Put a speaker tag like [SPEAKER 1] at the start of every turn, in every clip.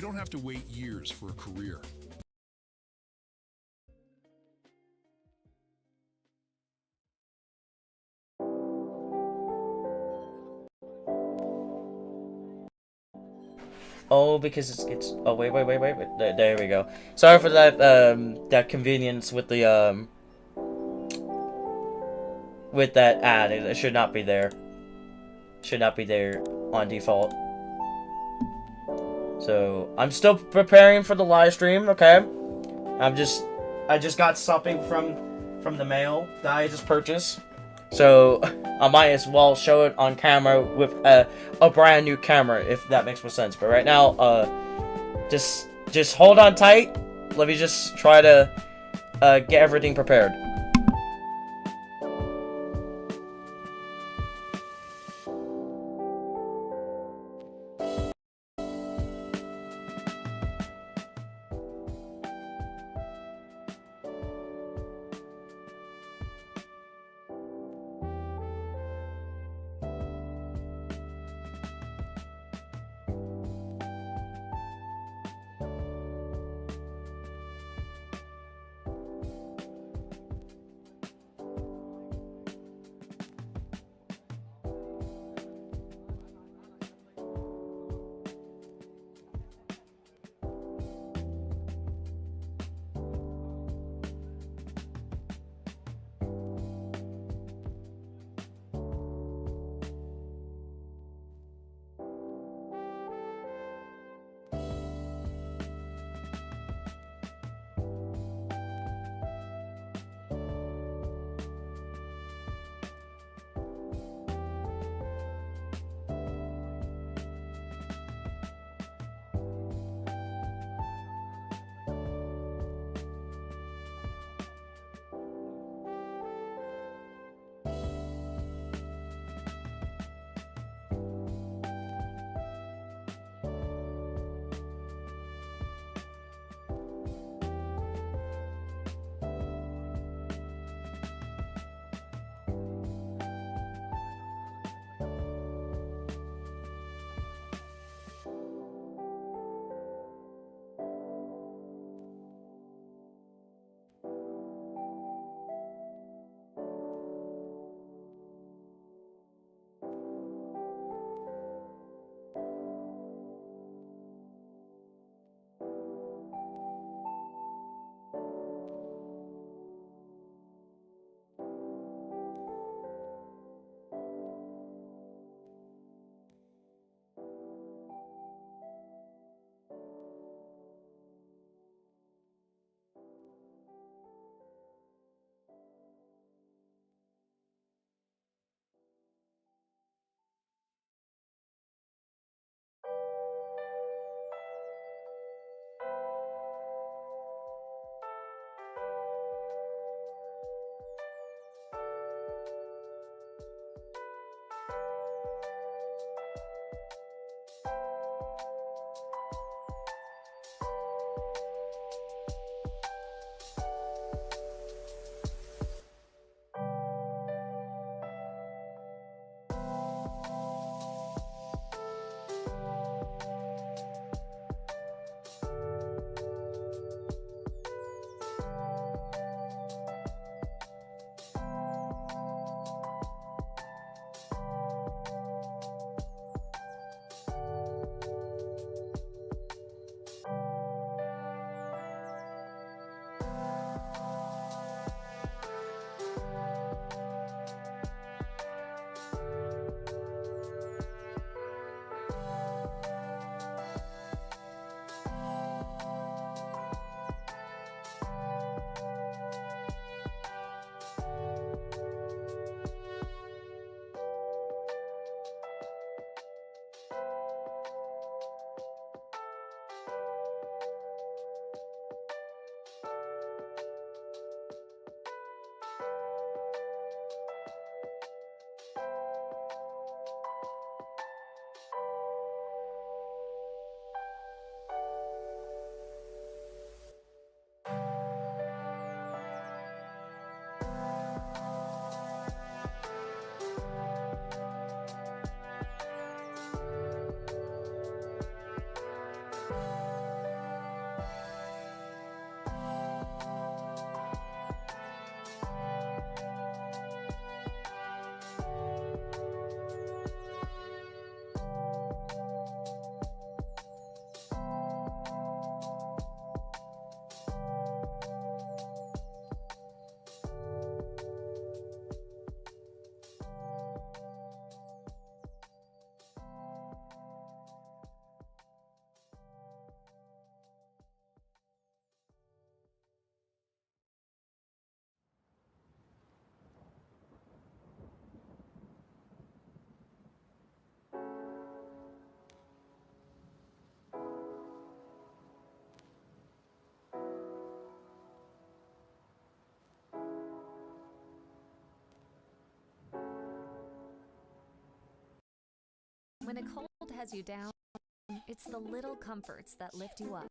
[SPEAKER 1] don't have to wait years for a career.
[SPEAKER 2] Oh, because it's oh wait. There we go. Sorry for that that convenience with the with that ad. It should not be there. Should not be there on default. So I'm still preparing for the live stream. Okay, I just got something from the mail that I just purchased. So I might as well show it on camera with a brand new camera, if that makes more sense. But right now, just hold on tight. Let me just try to get everything prepared.
[SPEAKER 3] has you down, it's the little comforts that lift you up.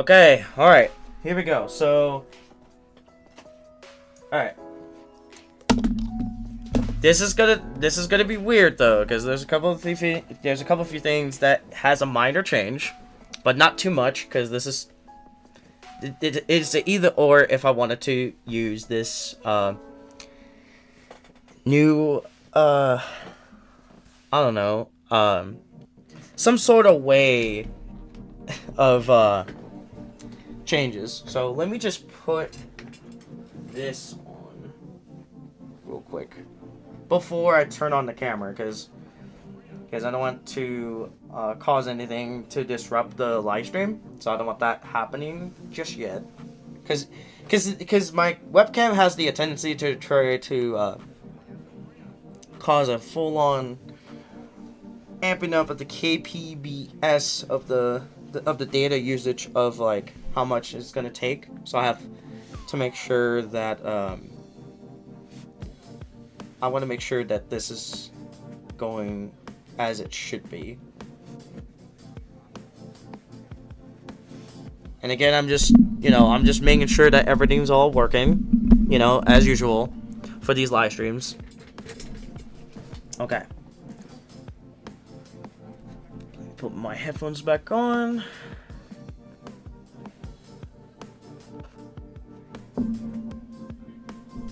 [SPEAKER 2] Okay, alright. Here we go. So, alright. This is gonna be weird though, because there's a couple of few things that has a minor change, but not too much, because this is it's a either or if I wanted to use this new I don't know, some sort of way of changes. So let me just put this on real quick before I turn on the camera, because I don't want to cause anything to disrupt the live stream, so I don't want that happening just yet, because my webcam has the tendency to try to cause a full-on amping up of the kpbs of the data usage of like how much it's gonna take. So I have to make sure that I want to make sure that this is going as it should be. And again, I'm just making sure that everything's all working, as usual for these live streams. Okay. Put my headphones back on.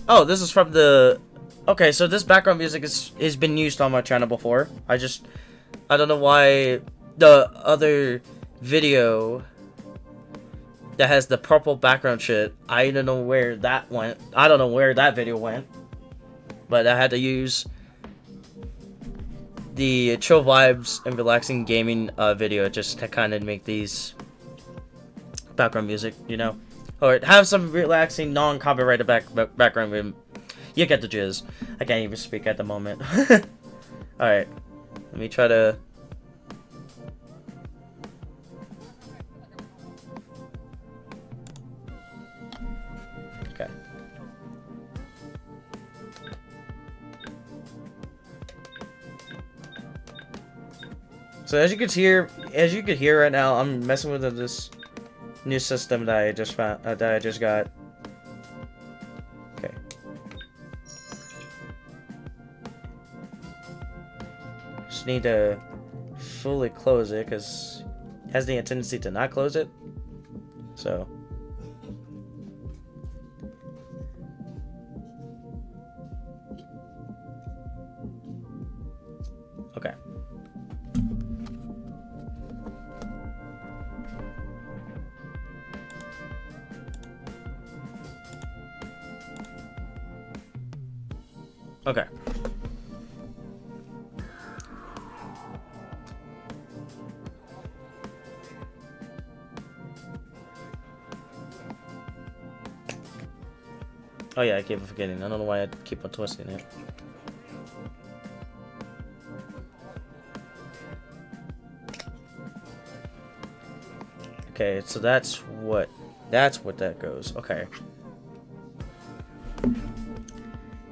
[SPEAKER 2] Oh, this is from the... Okay, so this background music has been used on my channel before. I don't know why the other video that has the purple background shit, I don't know where that went. I don't know where that video went. But I had to use the chill vibes and relaxing gaming video just to kind of make these background music, or have some relaxing non-copyrighted background. You get the jizz. I can't even speak at the moment. Alright, let me try to... So as you could hear right now, I'm messing with this new system that I just found, that I just got. Okay. Just need to fully close it because it has the tendency to not close it. So. Okay. Okay. Oh yeah, I keep forgetting. I don't know why I keep on twisting it. Okay, so that's what that goes. Okay.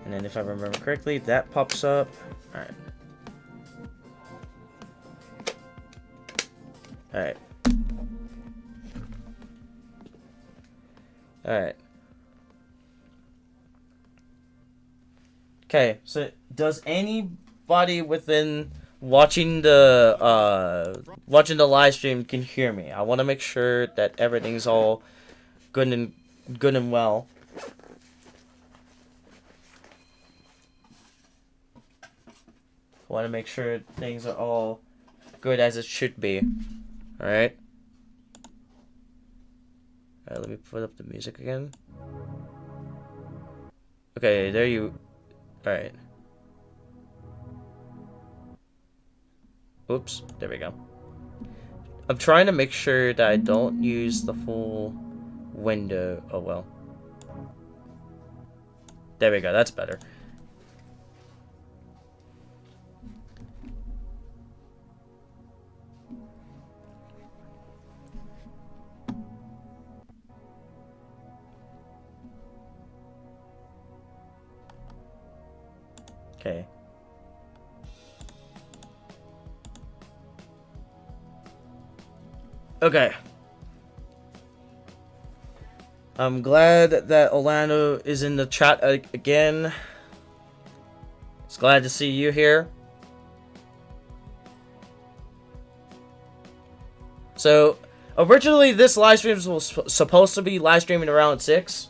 [SPEAKER 2] And then if I remember correctly, that pops up. Alright. Alright. Alright. Okay, so does anybody within watching the live stream can hear me? I want to make sure that everything's all good and well. I want to make sure things are all good as it should be. Alright. Alright, let me put up the music again. Okay, there you... Alright. Oops, there we go. I'm trying to make sure that I don't use the full window. Oh well. There we go, that's better. Okay. Okay. I'm glad that Orlando is in the chat again. It's glad to see you here. So, originally this live stream was supposed to be live streaming around 6.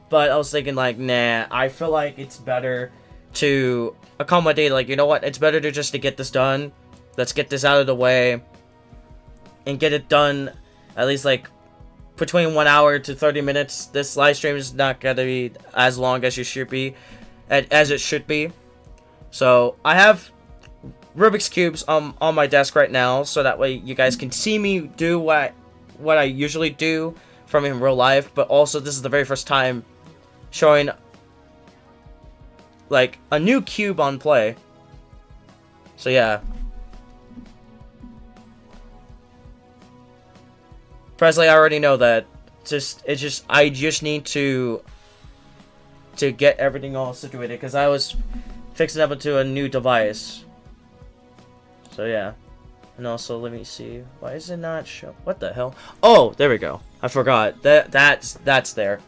[SPEAKER 2] But I was thinking like, nah, I feel like it's better to accommodate, like, you know what, it's better to just to get this done. Let's get this out of the way and get it done at least like between 1 hour to 30 minutes. This live stream is not gonna be as long as it should be, as it should be. So I have Rubik's cubes on my desk right now, so that way you guys can see me do what I usually do from in real life. But also this is the very first time showing like a new cube on play. So yeah. Presley, I already know that. I just need to get everything all situated because I was fixing up into a new device. So yeah. And also, let me see. Why is it not show? What the hell? Oh, there we go. I forgot. That's there.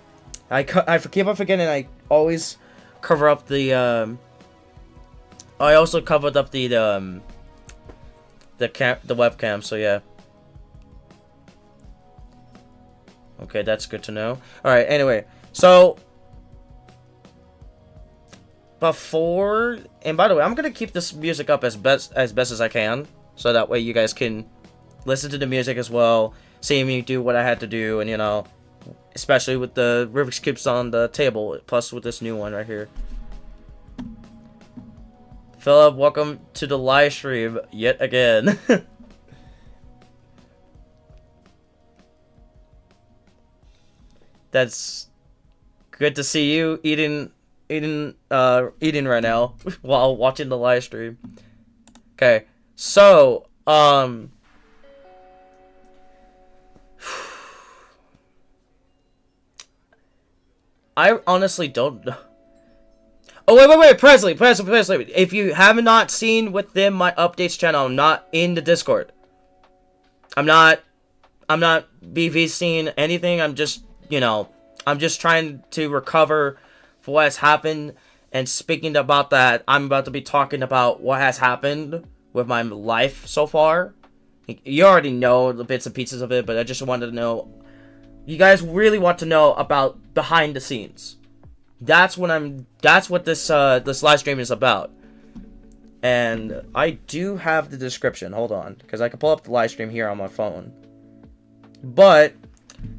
[SPEAKER 2] I keep on forgetting. I always cover up the I also covered up the webcam, so yeah. Okay, that's good to know. Alright, anyway. So before, and by the way, I'm gonna keep this music up as best as I can, so that way you guys can listen to the music as well, see me do what I had to do, and you know, especially with the Rubik's cubes on the table, plus with this new one right here. Philip, welcome to the live stream yet again. That's good to see you eating right now while watching the live stream. Okay, so I honestly don't know. Oh, wait, Presley. If you have not seen within my updates channel, I'm not in the Discord. I'm not BVCing anything. I'm just, I'm just trying to recover for what has happened. And speaking about that, I'm about to be talking about what has happened with my life so far. You already know the bits and pieces of it, but I just wanted to know. You guys really want to know about behind the scenes. That's what this live stream is about. And I do have the description. Hold on, because I can pull up the live stream here on my phone. But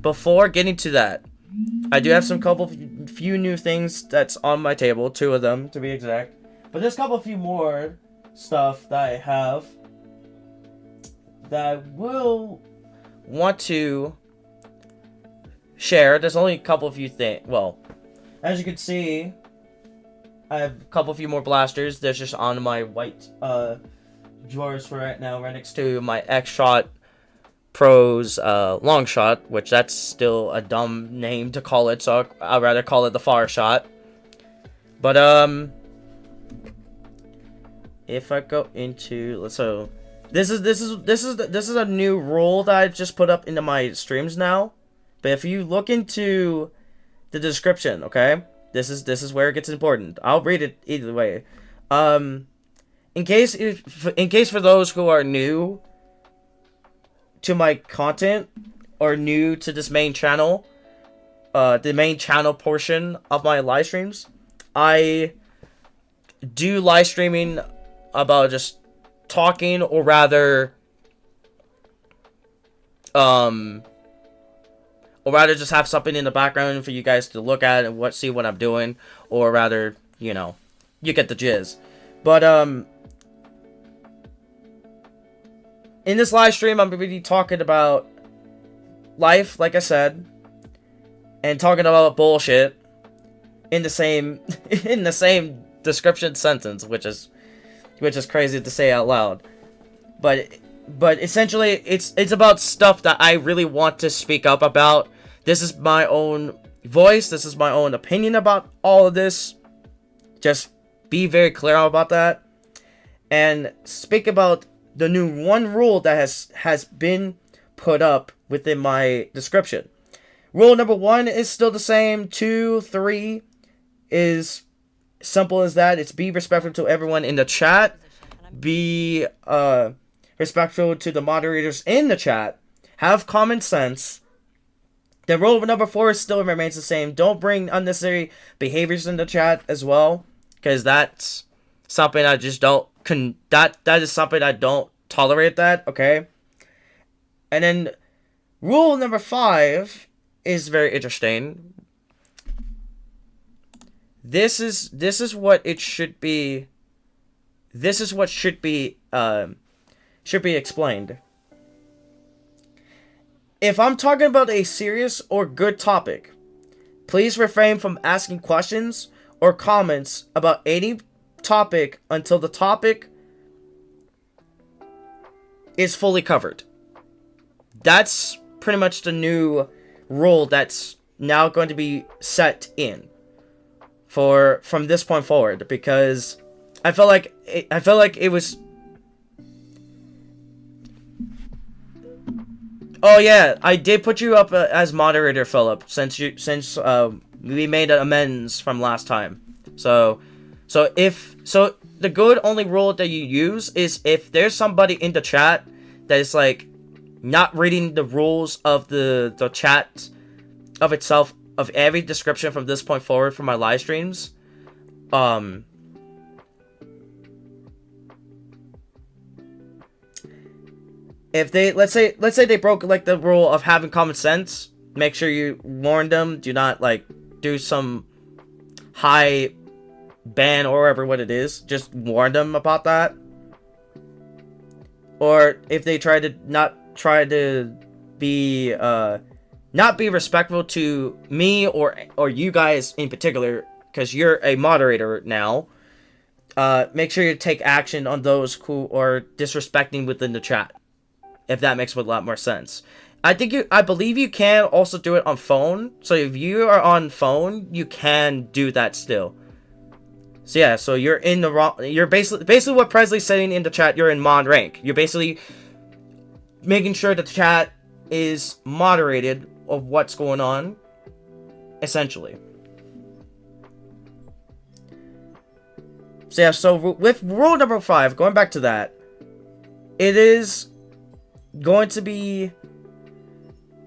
[SPEAKER 2] before getting to that, I do have few new things that's on my table, 2 of them to be exact. But there's a few more stuff that I have that I will want to share. There's only a few things. Well, as you can see, I have a few more blasters. They're just on my white drawers for right now, right next to my X-Shot Pro's long shot, which that's still a dumb name to call it, so I'd rather call it the far shot. But if I go into, so this is a new rule that I've just put up into my streams now. But if you look into the description, okay, this is where it gets important. I'll read it either way. In case for those who are new to my content or new to this main channel, the main channel portion of my live streams, I do live streaming about just talking, or rather just have something in the background for you guys to look at and see what I'm doing, or rather, you get the jizz. But in this live stream, I'm going to be talking about life, like I said, and talking about bullshit in the same description sentence, which is crazy to say out loud. But essentially, it's about stuff that I really want to speak up about. This is my own voice. This is my own opinion about all of this. Just be very clear about that, and speak about the new one rule that has been put up within my description. Rule number 1 is still the same. 2, 3 is simple as that. It's be respectful to everyone in the chat. Be respectful to the moderators in the chat. Have common sense. The rule number 4 still remains the same. Don't bring unnecessary behaviors in the chat as well, because that's something I just don't that is something I don't tolerate that, okay? And then rule number 5 is very interesting. This is what it should be. This is what should be explained. If I'm talking about a serious or good topic, please refrain from asking questions or comments about any topic until the topic is fully covered. That's pretty much the new rule that's now going to be set in from this point forward, because I felt like it was. Oh yeah, I did put you up as moderator, Philip, since we made amends from last time. So the good only rule that you use is if there's somebody in the chat that is like not reading the rules of the chat of itself, of every description from this point forward for my live streams. If they let's say they broke like the rule of having common sense, make sure you warn them. Do not like do some high ban or whatever what it is. Just warn them about that. Or if they try to be not be respectful to me or you guys in particular, because you're a moderator now, make sure you take action on those who are disrespecting within the chat. If that makes a lot more sense. I believe you can also do it on phone. So if you are on phone, you can do that still. So yeah, so you're in the wrong. You're basically what Presley's saying in the chat. You're in mod rank. You're basically making sure that the chat is moderated of what's going on, essentially. So yeah, so with rule number 5, going back to that, it is going to be,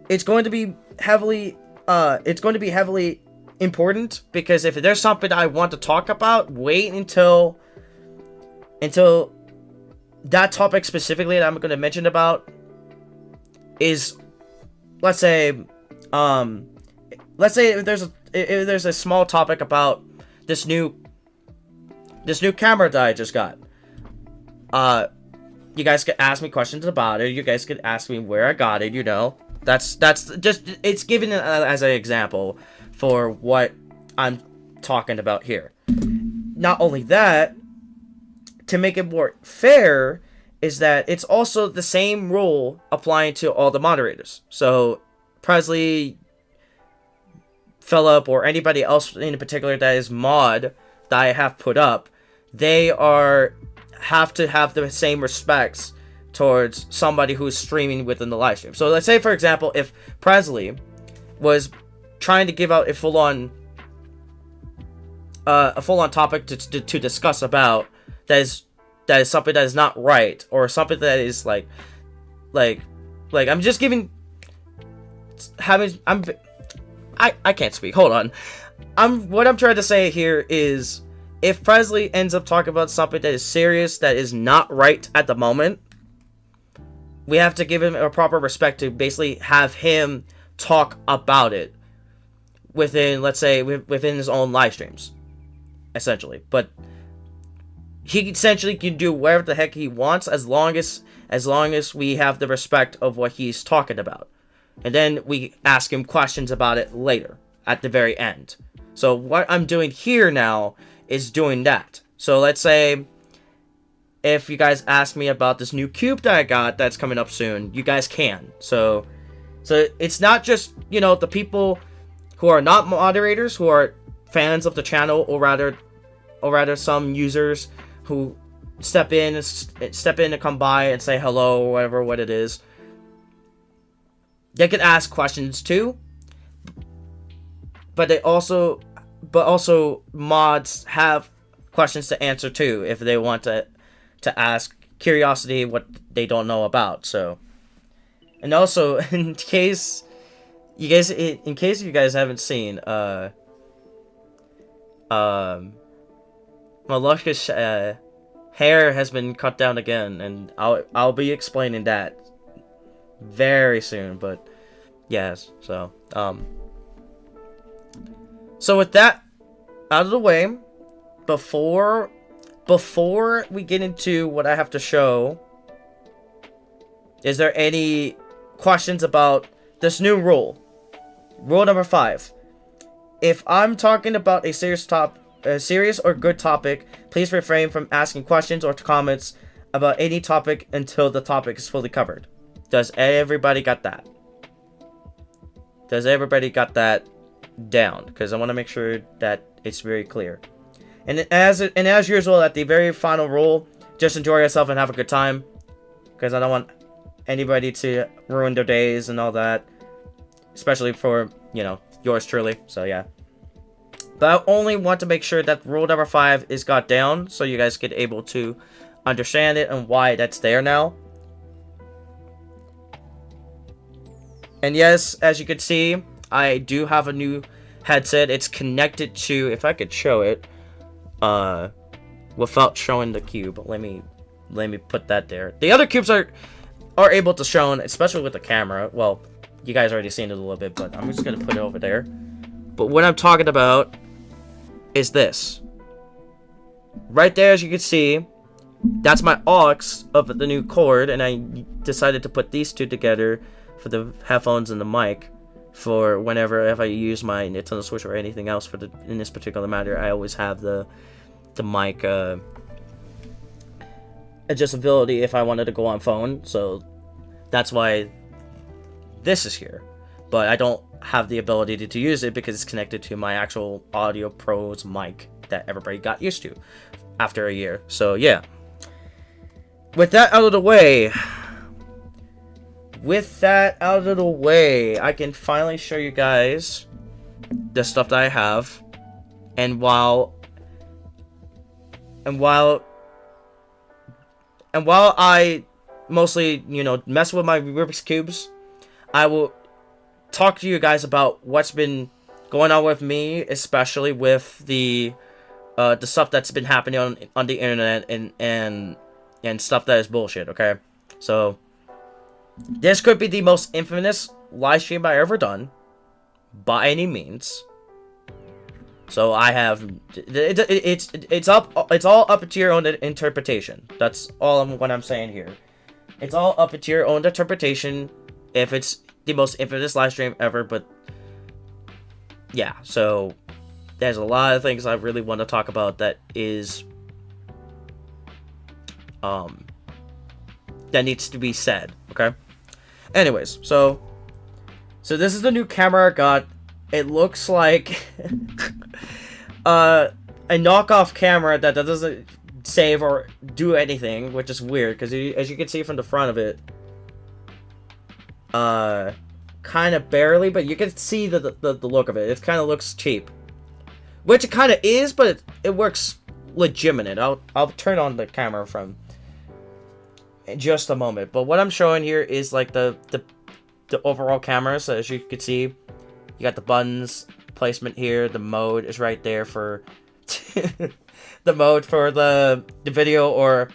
[SPEAKER 2] it's going to be heavily important, because if there's something I want to talk about, wait until that topic specifically that I'm going to mention about is, let's say if there's a small topic about this new camera that I just got. You guys could ask me questions about it. You guys could ask me where I got it, you know. That's just, it's given as an example for what I'm talking about here. Not only that, to make it more fair, is that it's also the same rule applying to all the moderators. So Presley, Philip, or anybody else in particular that is mod that I have put up, they have to have the same respects towards somebody who's streaming within the live stream. So let's say, for example, if Presley was trying to give out a full-on topic to discuss about that is something that is not right, or something that is like I'm just giving I can't speak. Hold on. What I'm trying to say here is, if Presley ends up talking about something that is serious, that is not right at the moment, we have to give him a proper respect to basically have him talk about it within, let's say, within his own live streams, essentially. But he essentially can do whatever the heck he wants, as long as we have the respect of what he's talking about. And then we ask him questions about it later, at the very end. So what I'm doing here now is doing that. So let's say if you guys ask me about this new cube that I got that's coming up soon, you guys can. So it's not just, you know, the people who are not moderators, who are fans of the channel, or rather some users who step in to come by and say hello, or whatever what it is. They can ask questions too, but also mods have questions to answer too, if they want to ask curiosity what they don't know about. So, and also in case you guys haven't seen, Malashka's hair has been cut down again, and I'll be explaining that very soon. But yes, so so with that out of the way, before we get into what I have to show, is there any questions about this new rule? Rule number 5. If I'm talking about a serious or good topic, please refrain from asking questions or comments about any topic until the topic is fully covered. Does everybody got that? Does everybody got that down? Because I want to make sure that it's very clear. And as usual, at the very final rule, just enjoy yourself and have a good time, because I don't want anybody to ruin their days and all that, especially for, you know, yours truly. So yeah. But I only want to make sure that rule number 5 is got down, so you guys get able to understand it and why that's there now. And yes, as you can see, I do have a new headset. It's connected to, if I could show it, without showing the cube. Let me put that there. The other cubes are able to show, especially with the camera. Well, you guys already seen it a little bit, but I'm just gonna put it over there. But what I'm talking about is this. Right there, as you can see, that's my aux of the new cord, and I decided to put these two together for the headphones and the mic, for whenever if I use my Nintendo Switch or anything else in this particular matter. I always have the mic adjustability if I wanted to go on phone, so that's why this is here. But I don't have the ability to use it because it's connected to my actual Audio Pros mic that everybody got used to after a year. So yeah. With that out of the way, I can finally show you guys the stuff that I have. And while I mostly, you know, mess with my Rubik's Cubes, I will talk to you guys about what's been going on with me, especially with the stuff that's been happening on the internet and stuff that is bullshit, okay? So, this could be the most infamous live stream I ever done, by any means. So I have, it's all up to your own interpretation. That's all what I'm saying here. It's all up to your own interpretation if it's the most infamous live stream ever, but yeah, so there's a lot of things I really want to talk about that is, that needs to be said, okay? Anyways, so this is the new camera I got. It looks like a knockoff camera that doesn't save or do anything, which is weird, because as you can see from the front of it, kind of barely, but you can see the look of it. It kind of looks cheap, which it kind of is, but it works legitimate. I'll turn on the camera from in just a moment. But what I'm showing here is like the overall camera. So as you can see, you got the buttons placement here. The mode is right there for the mode for the video or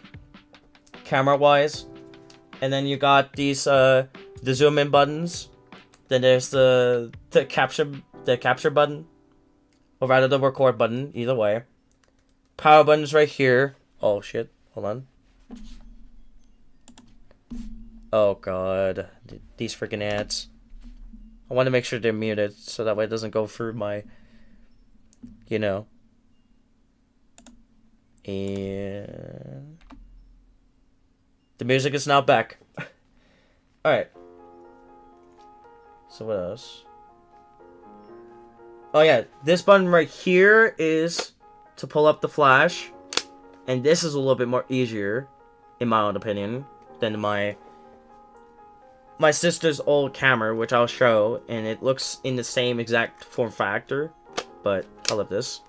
[SPEAKER 2] camera wise. And then you got these the zoom in buttons. Then there's the capture button, or rather the record button. Either way, power button's right here. Oh shit! Hold on. Oh god, these freaking ads. I want to make sure they're muted so that way it doesn't go through my, you know. And the music is now back. All right. So what else? Oh yeah, this button right here is to pull up the flash, and this is a little bit more easier, in my own opinion, than my sister's old camera, which I'll show, and it looks in the same exact form factor, but I love this.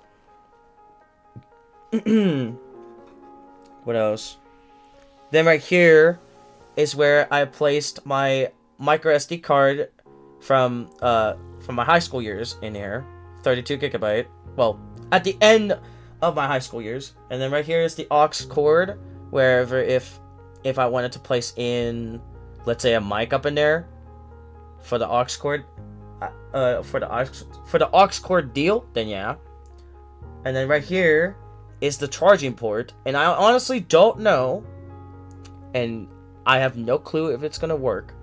[SPEAKER 2] What else? Then right here is where I placed my micro SD card from my high school years in here, 32 gigabyte. Well, at the end of my high school years, and then right here is the aux cord, wherever if I wanted to place in, let's say, a mic up in there for the aux cord, for the aux cord deal, then yeah. And then right here is the charging port, and I honestly don't know, and I have no clue if it's gonna work.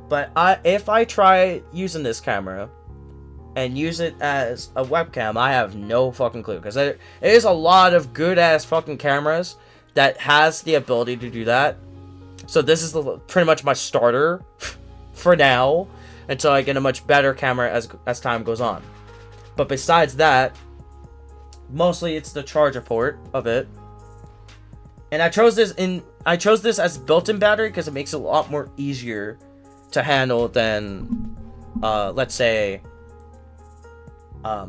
[SPEAKER 2] But if I try using this camera and use it as a webcam, I have no fucking clue, because there is a lot of good ass fucking cameras that has the ability to do that. So this is pretty much my starter for now, until I get a much better camera as time goes on. But besides that, mostly it's the charger port of it. And I chose this as built-in battery because it makes it a lot more easier to handle than let's say a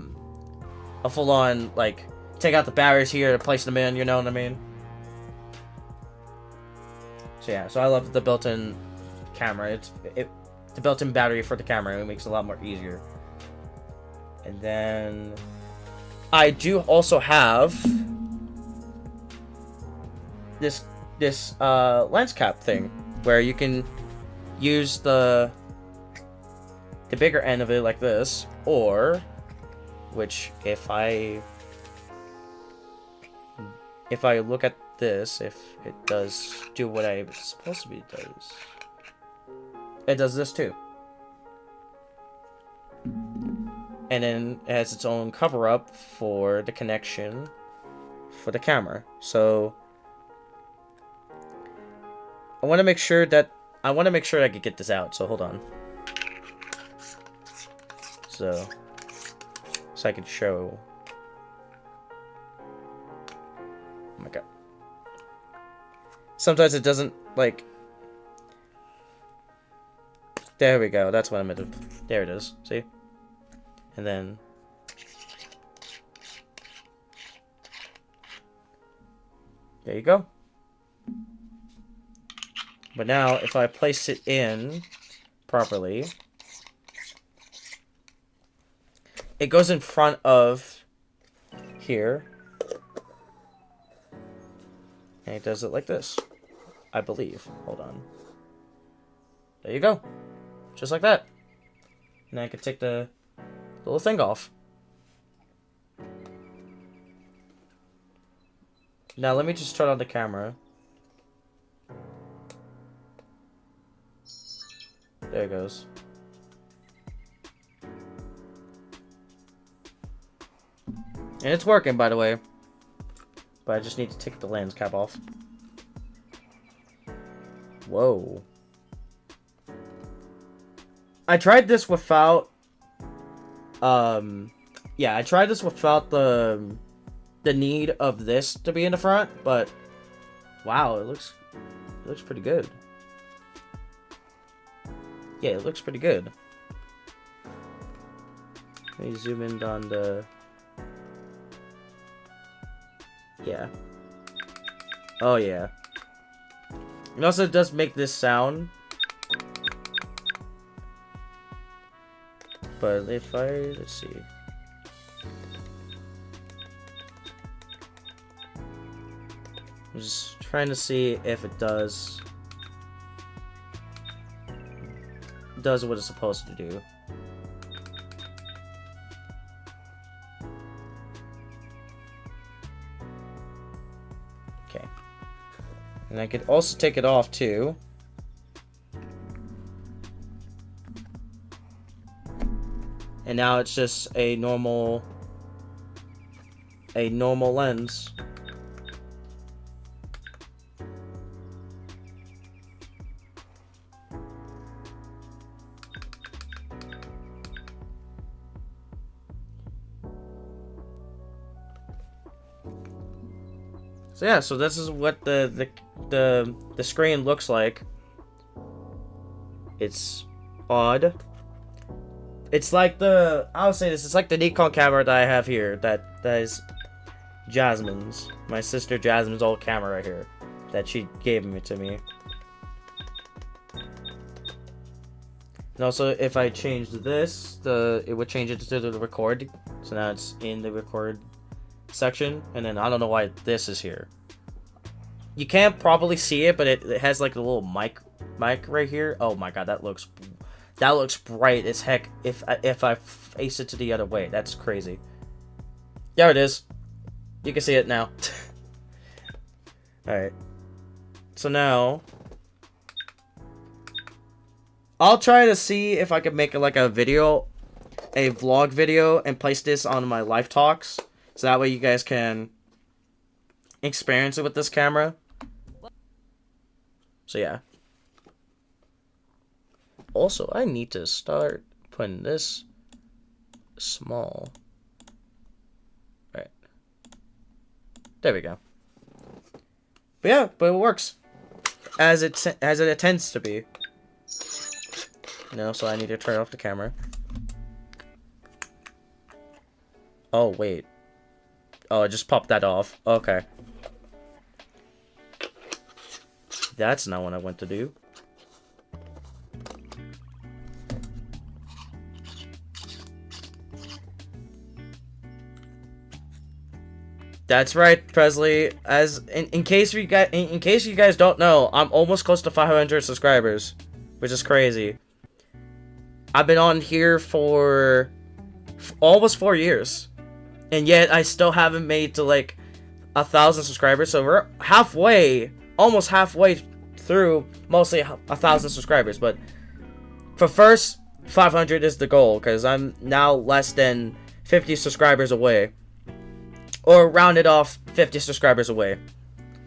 [SPEAKER 2] full-on, like, take out the batteries here to place them in, you know what I mean? So yeah, so I love the built-in camera. The built-in battery for the camera, it makes it a lot more easier. And then I do also have this lens cap thing where you can use the bigger end of it like this, or which if I look at this, if it does do what it's supposed to be does, it does this too. And then it has its own cover up for the connection for the camera. So I want to make sure that I can get this out. So hold on. So I can show. sometimes it doesn't, like... There we go. That's what I meant to... There it is. See? And then... There you go. But now, if I place it in properly, it goes in front of here. And it does it like this, I believe. Hold on. There you go. Just like that. And I can take the little thing off. Now let me just turn on the camera. There it goes. And it's working, by the way. But I just need to take the lens cap off. Whoa. I tried this without... Yeah, I tried this without the need of this to be in the front, but... Wow, it looks pretty good. Yeah, it looks pretty good. Let me zoom in on the... Yeah. Oh, yeah. It also does make this sound. But if I... Let's see. I'm just trying to see if it does what it's supposed to do. Okay. And I could also take it off too. And now it's just a normal lens. So yeah, so this is what the screen looks like. It's odd. It's like I'll say this, it's like the Nikon camera that I have here. That is Jasmine's. My sister Jasmine's old camera right here. That she gave it to me. And also, if I changed this, it would change it to the record. So now it's in the record section. And then I don't know why this is here. You can't probably see it, but it has like a little mic right here. Oh my god, that looks bright as heck if I face it to the other way. That's crazy. There it is. You can see it now. Alright. So now I'll try to see if I can make like a vlog video and place this on my live talks. So that way you guys can experience it with this camera. So yeah. Also, I need to start putting this small. Right. There we go. But yeah, but it works. As it tends to be. So I need to turn off the camera. Oh, wait. Oh, I just popped that off. Okay. That's not what I want to do. That's right, Presley. In case you guys don't know, I'm almost close to 500 subscribers, which is crazy. I've been on here for almost 4 years, and yet I still haven't made to like 1,000 subscribers. So we're almost halfway through, mostly 1,000 subscribers. But for first, 500 is the goal, because I'm now less than 50 subscribers away. Or rounded off 50 subscribers away.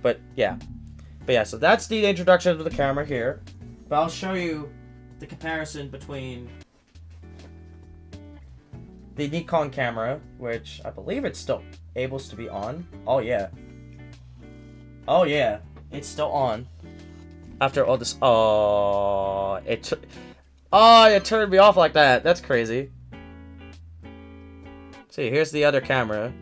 [SPEAKER 2] But yeah, so that's the introduction of the camera here. But I'll show you the comparison between the Nikon camera, which I believe it's still able to be on. Oh yeah. Oh yeah. It's still on. After all this, it turned me off like that. That's crazy. See, here's the other camera.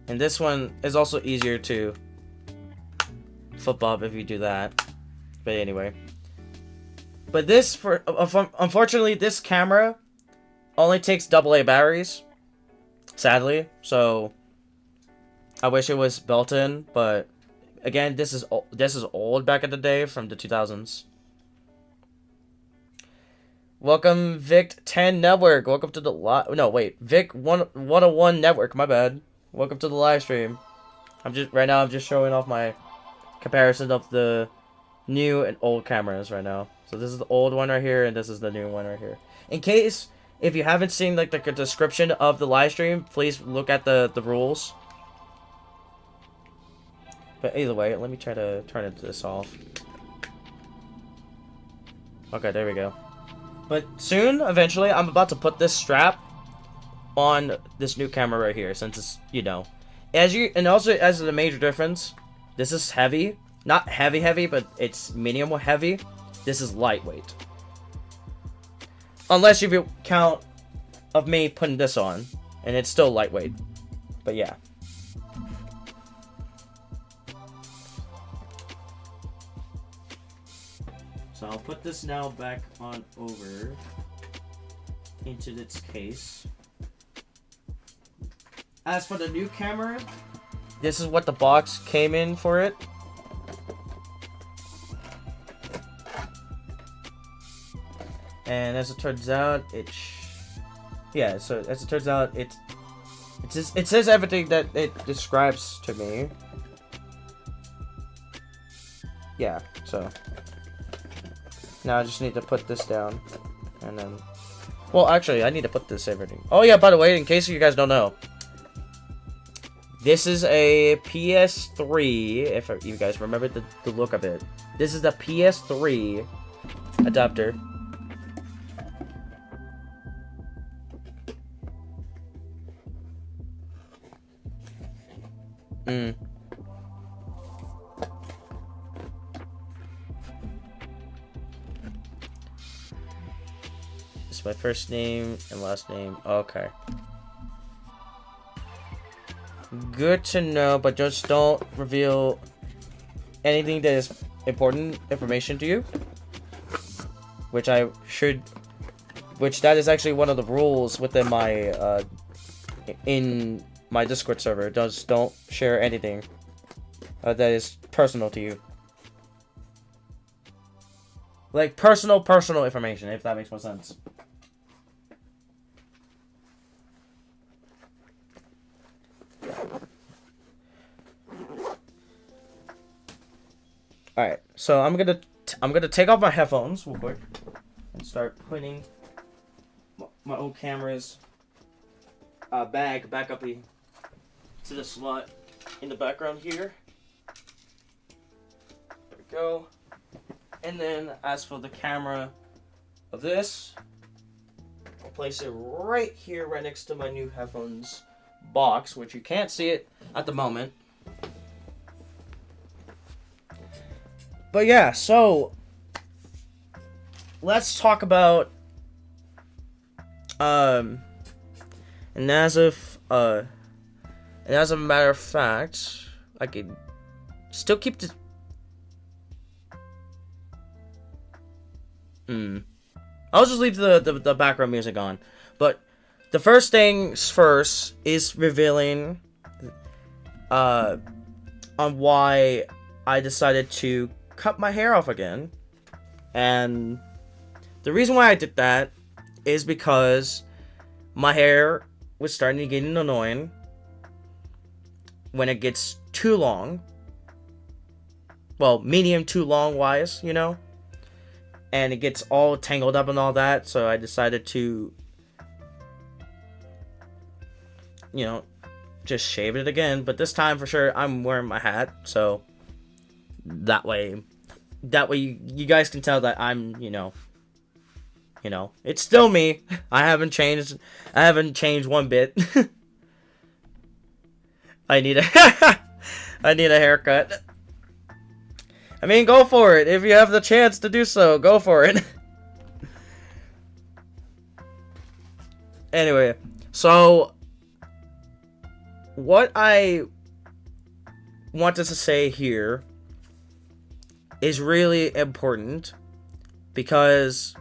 [SPEAKER 2] And this one is also easier to flip up if you do that. But anyway. But this, unfortunately, this camera only takes AA batteries. Sadly. So, I wish it was built in. But, again, this is old back in the day from the 2000s. Welcome, Vic10 Network. Welcome to the Vic 101 Network. My bad. Welcome to the live stream. I'm just showing off my comparison of the new and old cameras right now. So this is the old one right here, and this is the new one right here. In case if you haven't seen like the description of the live stream, please look at the rules. But either way, let me try to turn this off. Okay, there we go. But soon, eventually, I'm about to put this strap on this new camera right here, since it's, you know, and also as the major difference, this is heavy. Not heavy, but it's medium heavy. This is lightweight. Unless you count of me putting this on, and it's still lightweight. But yeah. So I'll put this now back on over into its case. As for the new camera, this is what the box came in for it. And as it turns out, it says everything that it describes to me. Yeah, so now I just need to put this down, and then, well, actually, I need to put this everything. Oh yeah, by the way, in case you guys don't know, this is a PS3. If you guys remember the look of it, this is the PS3 adapter. It's my first name and last name. Okay. Good to know, but just don't reveal anything that is important information to you. Which that is actually one of the rules within my in my Discord server. Don't share anything that is personal to you. Like personal information, if that makes more sense. Alright, so I'm gonna take off my headphones real quick and start putting my old camera's bag back up to the slot in the background here. There we go. And then as for the camera of this, I'll place it right here, right next to my new headphones box, which you can't see it at the moment. But yeah, so let's talk about and as a matter of fact, I could still keep the I'll just leave the background music on. But the first things first is revealing on why I decided to cut my hair off again. And the reason why I did that is because my hair was starting to get annoying when it gets too long. Well, medium to long wise, you know? And it gets all tangled up and all that, so I decided to, you know, just shave it again. But this time, for sure, I'm wearing my hat, so that way that way you guys can tell that I'm, it's still me. I haven't changed one bit. I need a haircut. I mean, go for it. If you have the chance to do so, go for it. Anyway, so what I wanted to say here is really important because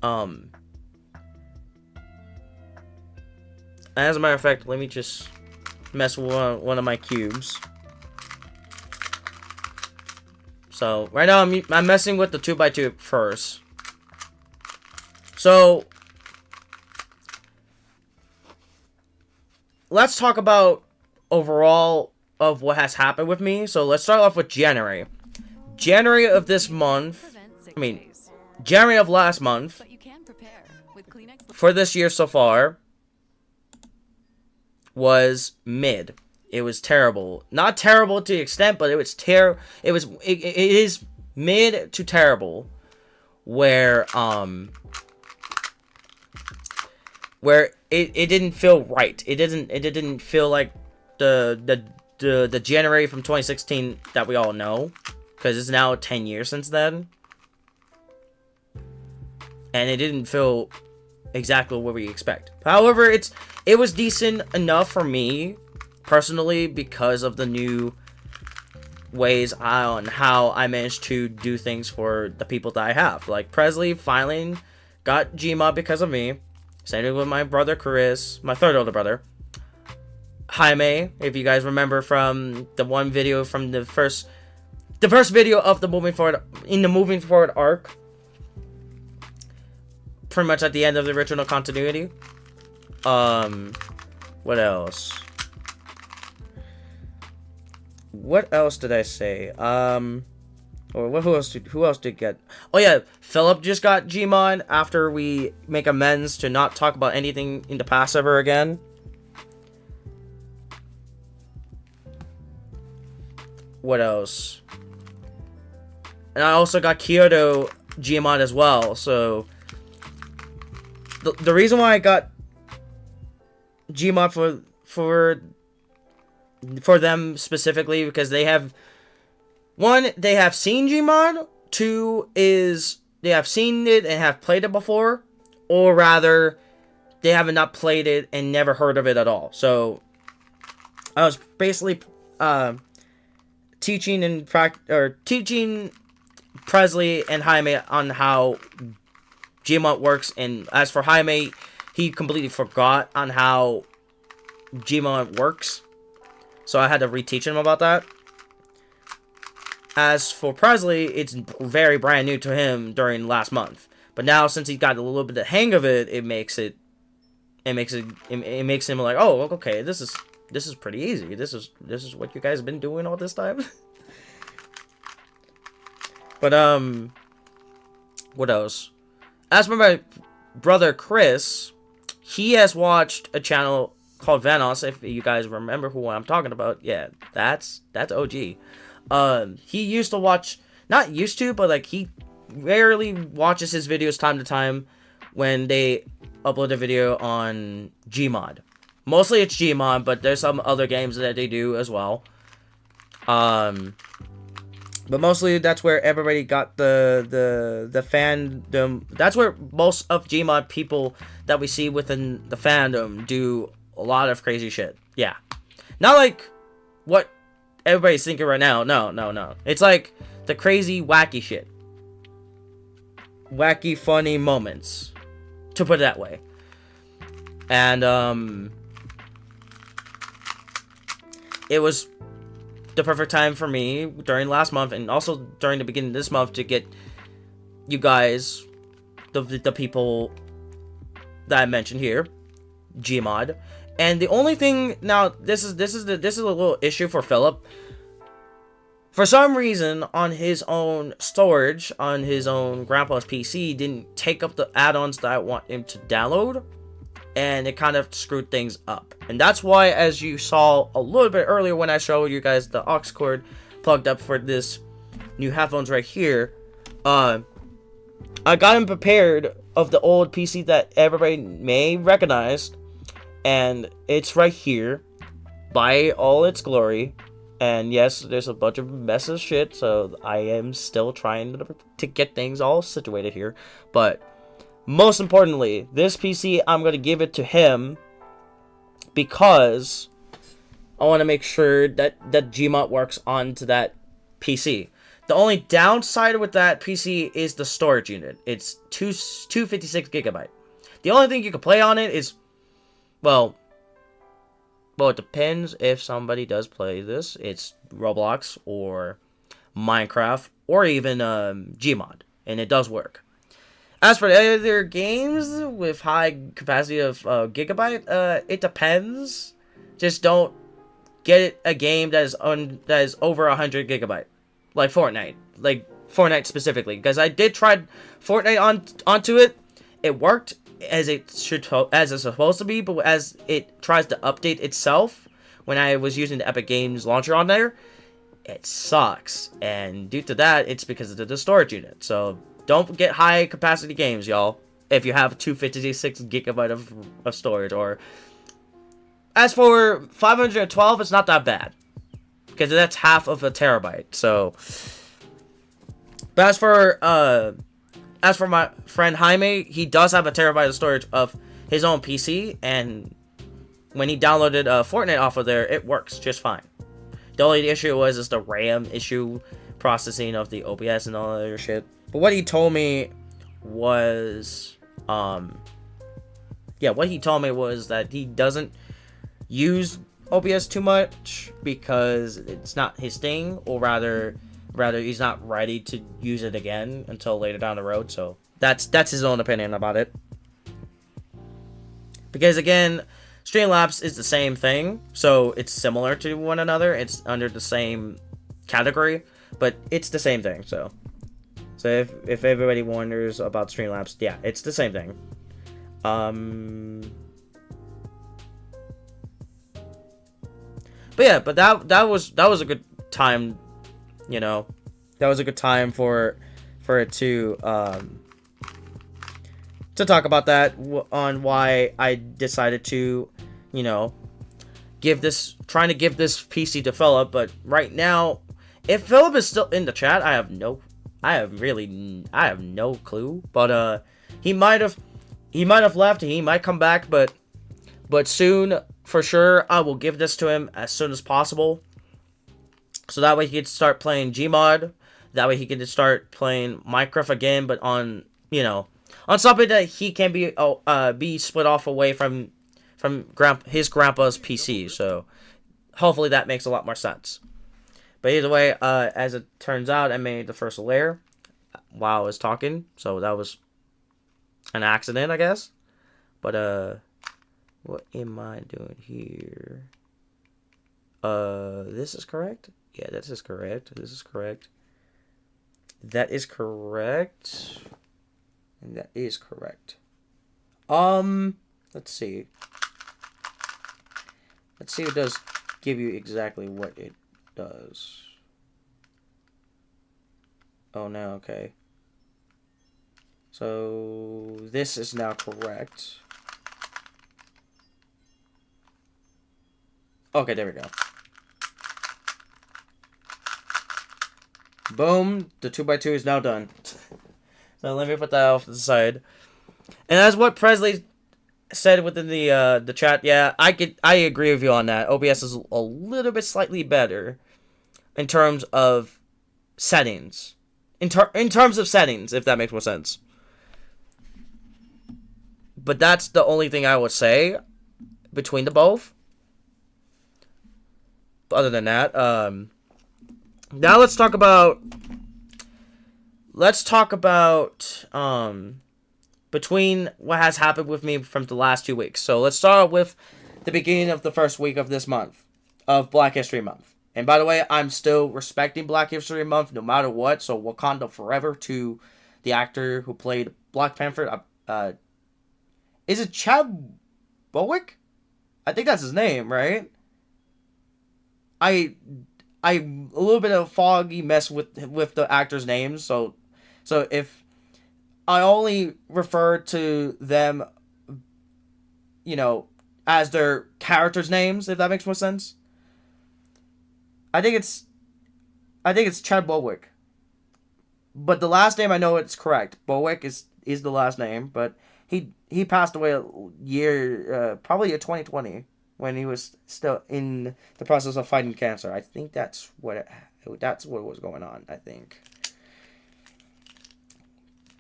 [SPEAKER 2] as a matter of fact, let me just mess with one of my cubes. So right now I'm messing with the 2x2 first. So let's talk about overall of what has happened with me. So let's start off with January. January of this month, January of last month, for this year so far, was mid. It was terrible. Not terrible to the extent, but it was it is mid to terrible, where it didn't feel right. It didn't feel like the January from 2016 that we all know, because it's now 10 years since then, and it didn't feel exactly what we expect. However, it was decent enough for me personally because of the new ways on how I managed to do things for the people that I have. Like Presley finally got Gmod because of me. Same with my brother Chris, my third older brother. Jaime, if you guys remember from the one video from the first video of the moving forward arc, pretty much at the end of the original continuity. What else? What else did I say? Or who else did get? Oh yeah, Philip just got Gmod after we make amends to not talk about anything in the past ever again. What else? And I also got Kyoto Gmod as well. So the reason why I got Gmod for them specifically, because they have seen Gmod. 2 is they have seen it and have played it before, or rather they have not played it and never heard of it at all. So I was basically teaching Presley and Jaime on how Gmod works, and as for Jaime, he completely forgot on how Gmod works, so I had to reteach him about that. As for Presley, it's very brand new to him during last month, but now since he got a little bit of the hang of it, it makes him like, oh, okay, this is pretty easy. This is what you guys have been doing all this time. But what else? As for my brother Chris, he has watched a channel called Vanos. If you guys remember who I'm talking about, yeah, that's OG. He used to watch, not used to, but like he rarely watches his videos time to time when they upload a video on Gmod. Mostly it's Gmod, but there's some other games that they do as well. But mostly that's where everybody got the fandom. That's where most of Gmod people that we see within the fandom do a lot of crazy shit. Yeah. Not like what everybody's thinking right now. No. It's like the crazy, wacky shit. Wacky, funny moments. To put it that way. And, it was the perfect time for me during last month and also during the beginning of this month to get you guys, the people that I mentioned here, Gmod. And the only thing now, this is a little issue for Philip. For some reason, on his own storage, on his own grandpa's PC, didn't take up the add-ons that I want him to download, and it kind of screwed things up. And that's why, as you saw a little bit earlier when I showed you guys the aux cord plugged up for this new headphones right here. I got them prepared of the old PC that everybody may recognize, and it's right here by all its glory. And yes, there's a bunch of mess of shit, so I am still trying to get things all situated here. But most importantly, this PC, I'm going to give it to him because I want to make sure that Gmod works onto that PC. The only downside with that PC is the storage unit. It's 256 gigabyte. The only thing you can play on it is, well, it depends if somebody does play this. It's Roblox or Minecraft or even Gmod, and it does work. As for the other games with high capacity of gigabyte, it depends. Just don't get a game that is over 100 gigabyte, like Fortnite specifically. Because I did try Fortnite onto it, it worked as it's supposed to be, but as it tries to update itself, when I was using the Epic Games launcher on there, it sucks. And due to that, it's because of the storage unit. So don't get high capacity games, y'all, if you have 256 gigabyte of storage. Or as for 512, it's not that bad, because that's half of a terabyte. So, but as for my friend Jaime, he does have a terabyte of storage of his own PC, and when he downloaded Fortnite off of there, it works just fine. The only issue is the RAM issue, processing of the OBS and all that other shit. But what he told me was, what he told me was that he doesn't use OBS too much because it's not his thing, or rather he's not ready to use it again until later down the road. So that's his own opinion about it. Because again, Streamlabs is the same thing, so it's similar to one another. It's under the same category, but it's the same thing. So if everybody wonders about Streamlabs, yeah, it's the same thing. But yeah, but that was a good time, you know. That was a good time for it to talk about that, on why I decided to, you know, trying to give this PC to Philip. But right now, if Philip is still in the chat, I have no clue. But he might have left. He might come back, but soon for sure I will give this to him as soon as possible, so that way he can start playing Gmod. That way he can start playing Minecraft again, but on something that he can be split off away from his grandpa's PC. So hopefully that makes a lot more sense. But either way, as it turns out, I made the first layer while I was talking, so that was an accident, I guess. But what am I doing here? This is correct? Yeah, this is correct. This is correct. That is correct. And that is correct. Let's see. Let's see if it does give you exactly what it does. Oh, no, okay. So, this is now correct. Okay, there we go. Boom, the 2x2 is now done. So let me put that off to the side. And as what Presley said within the chat, yeah, I agree with you on that. OBS is a little bit slightly better in terms of settings. In terms of settings, if that makes more sense. But that's the only thing I would say between the both. Other than that, now let's talk about between what has happened with me from the last 2 weeks. So let's start with the beginning of the first week of this month, of Black History Month. And by the way, I'm still respecting Black History Month no matter what. So Wakanda forever to the actor who played Black Panther. Is it Chad Bowick? I think that's his name, right? I a little bit of foggy mess with the actors' names. So if I only refer to them, you know, as their characters' names, if that makes more sense. I think it's Chad Bowick. But the last name I know it's correct. Bowick is the last name, but he passed away a year probably in 2020 when he was still in the process of fighting cancer. I think that's what was going on, I think.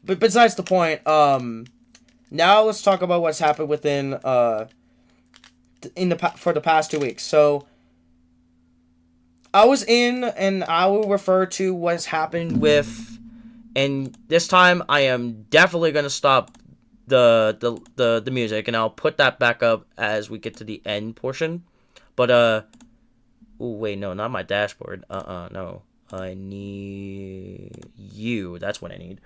[SPEAKER 2] But besides the point, now let's talk about what's happened within for the past 2 weeks. So I was in, and I will refer to what's happened with, and this time I am definitely gonna stop the music, and I'll put that back up as we get to the end portion. But oh wait, no, not my dashboard. No, I need you. That's what I need.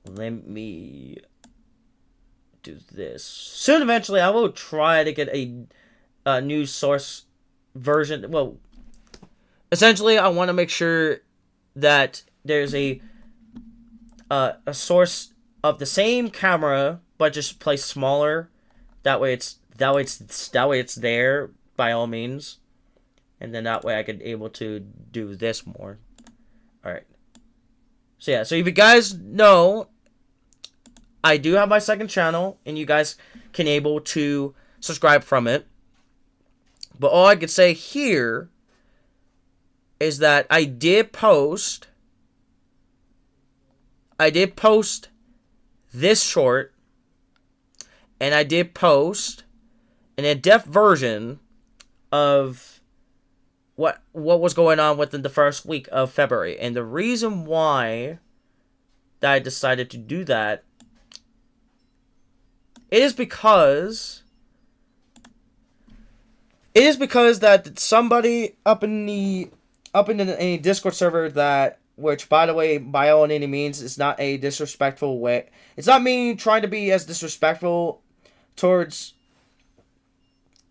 [SPEAKER 2] Let me do this. Soon, eventually, I will try to get a news source version. Well, essentially, I want to make sure that there's a source of the same camera, but just placed smaller. That way it's there by all means, and then that way I could able to do this more. All right. So yeah. So if you guys know, I do have my second channel, and you guys can able to subscribe from it. But all I could say here is that I did post this short, and I did post an in-depth version of what was going on within the first week of February. And the reason why that I decided to do that, it is because that somebody up in a Discord server that, which, by the way, by all any means, is not a disrespectful way. It's not me trying to be as disrespectful towards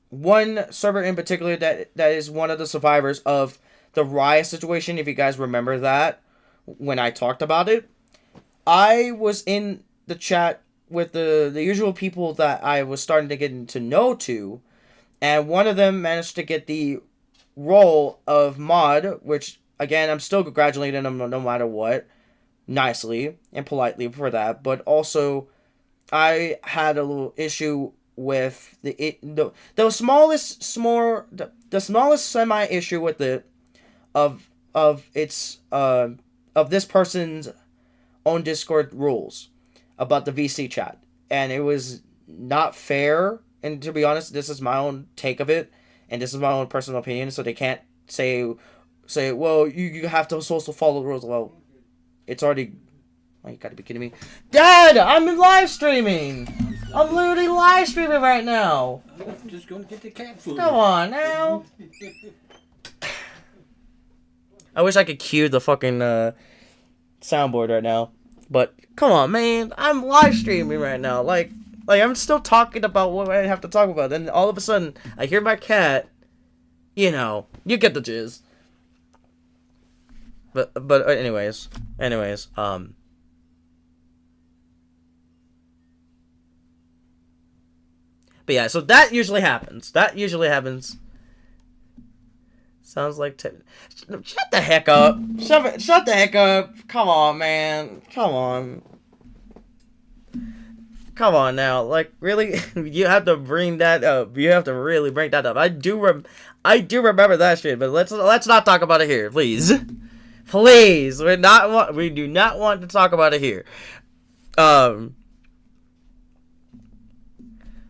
[SPEAKER 2] one server in particular that is one of the survivors of the riot situation, if you guys remember that, when I talked about it. I was in the chat with the usual people that I was starting to get to know to, and one of them managed to get the role of mod, which, again, I'm still congratulating them no matter what, nicely and politely for that. But also, I had a little issue with the smallest semi issue with it of this person's own Discord rules about the VC chat, and it was not fair. And to be honest, this is my own take of it, and this is my own personal opinion. So they can't say, well, you have to also follow the rules. Well, it's already. Oh, you gotta be kidding me, Dad! I'm live streaming. I'm literally live streaming right now.
[SPEAKER 4] I'm just gonna get the cat food.
[SPEAKER 2] Come on now. I wish I could cue the fucking soundboard right now, but come on, man. I'm live streaming right now. Like I'm still talking about what I have to talk about, and all of a sudden I hear my cat. You know, you get the jizz. But anyways. But yeah, so that usually happens. Sounds like shut the heck up. Shut the heck up. Come on, man. Come on now. Like, really? You have to bring that up. You have to really bring that up. I do remember that shit, but let's not talk about it here, please. Please. We do not want to talk about it here.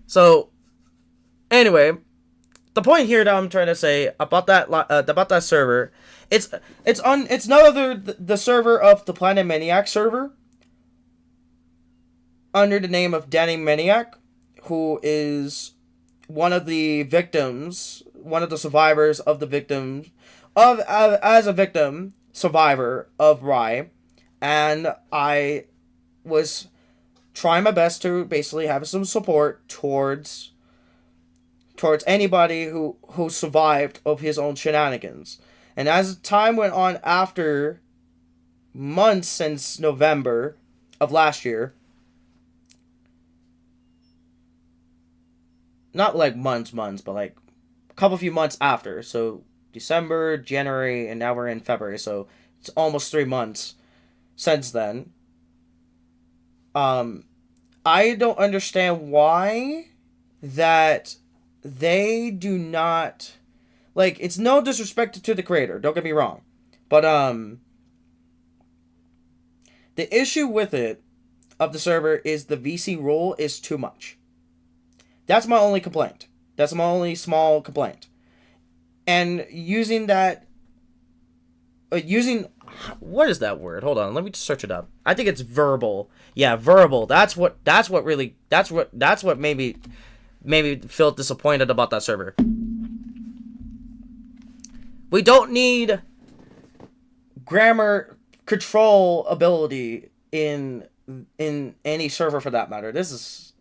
[SPEAKER 2] So anyway, the point here that I'm trying to say about that server, it's none other the server of the Planet Maniac server, under the name of Danny Maniac, who is one of the victims, one of the survivors of the victims as a victim survivor of Rye, and I was trying my best to basically have some support towards towards anybody who survived of his own shenanigans. And as time went on, after months since November of last year, not like months, but like a couple few months after, so December, January, and now we're in February, so it's almost 3 months since then. I don't understand why that they do not, like, it's no disrespect to the creator, don't get me wrong, but the issue with it, of the server, is the VC rule is too much. That's my only complaint. That's my only small complaint. And using that, what is that word? Hold on, let me just search it up. I think it's verbal. Yeah, verbal. That's what made me feel disappointed about that server. We don't need grammar control ability in any server for that matter. This is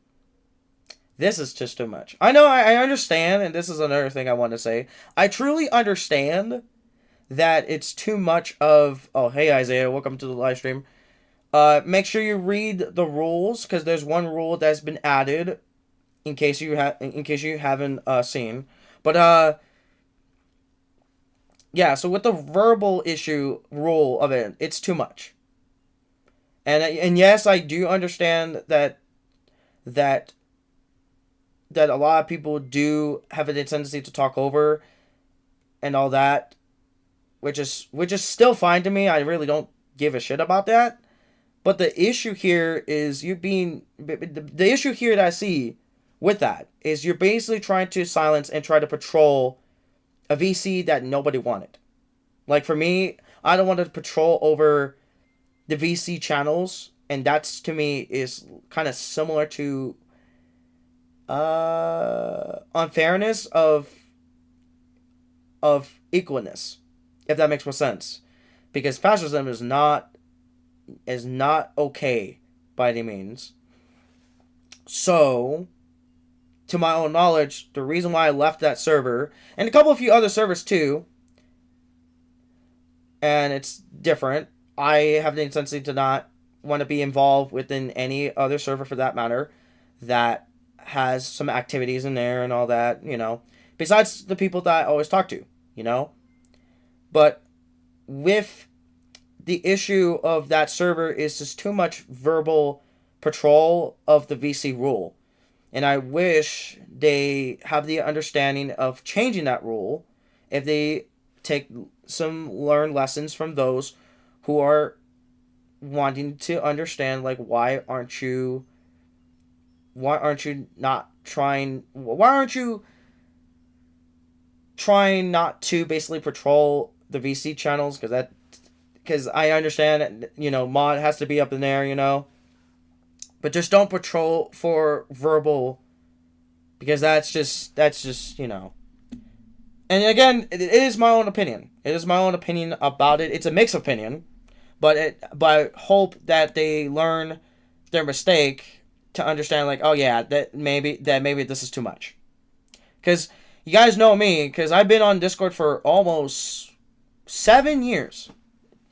[SPEAKER 2] just too much. I know, I understand, and this is another thing I want to say. I truly understand that it's too much of, oh, hey Isaiah, welcome to the live stream. Make sure you read the rules, because there's one rule that's been added, in case you haven't seen. But yeah, so with the verbal issue rule of it, it's too much. And yes, I do understand that a lot of people do have a tendency to talk over and all that, which is still fine to me. I really don't give a shit about that. But the issue here is the issue here that I see with that is you're basically trying to silence and try to patrol a VC that nobody wanted. Like, for me, I don't want to patrol over the VC channels, and that's, to me, is kind of similar to unfairness of equalness, if that makes more sense, because fascism is not okay by any means. So, to my own knowledge, the reason why I left that server, and a couple of few other servers too, and it's different, I have the tendency to not want to be involved within any other server for that matter that has some activities in there and all that, you know, besides the people that I always talk to, you know. But with the issue of that server is just too much verbal patrol of the VC rule. And I wish they have the understanding of changing that rule if they learn lessons from those who are wanting to understand, like, why aren't you trying not to basically patrol the VC channels, because I understand, you know, mod has to be up in there, you know, but just don't patrol for verbal, because that's just, you know. And again, it is my own opinion. It is my own opinion about it. It's a mixed opinion, but I hope that they learn their mistake to understand, like, oh yeah, that maybe this is too much. Because you guys know me, because I've been on Discord for almost 7 years.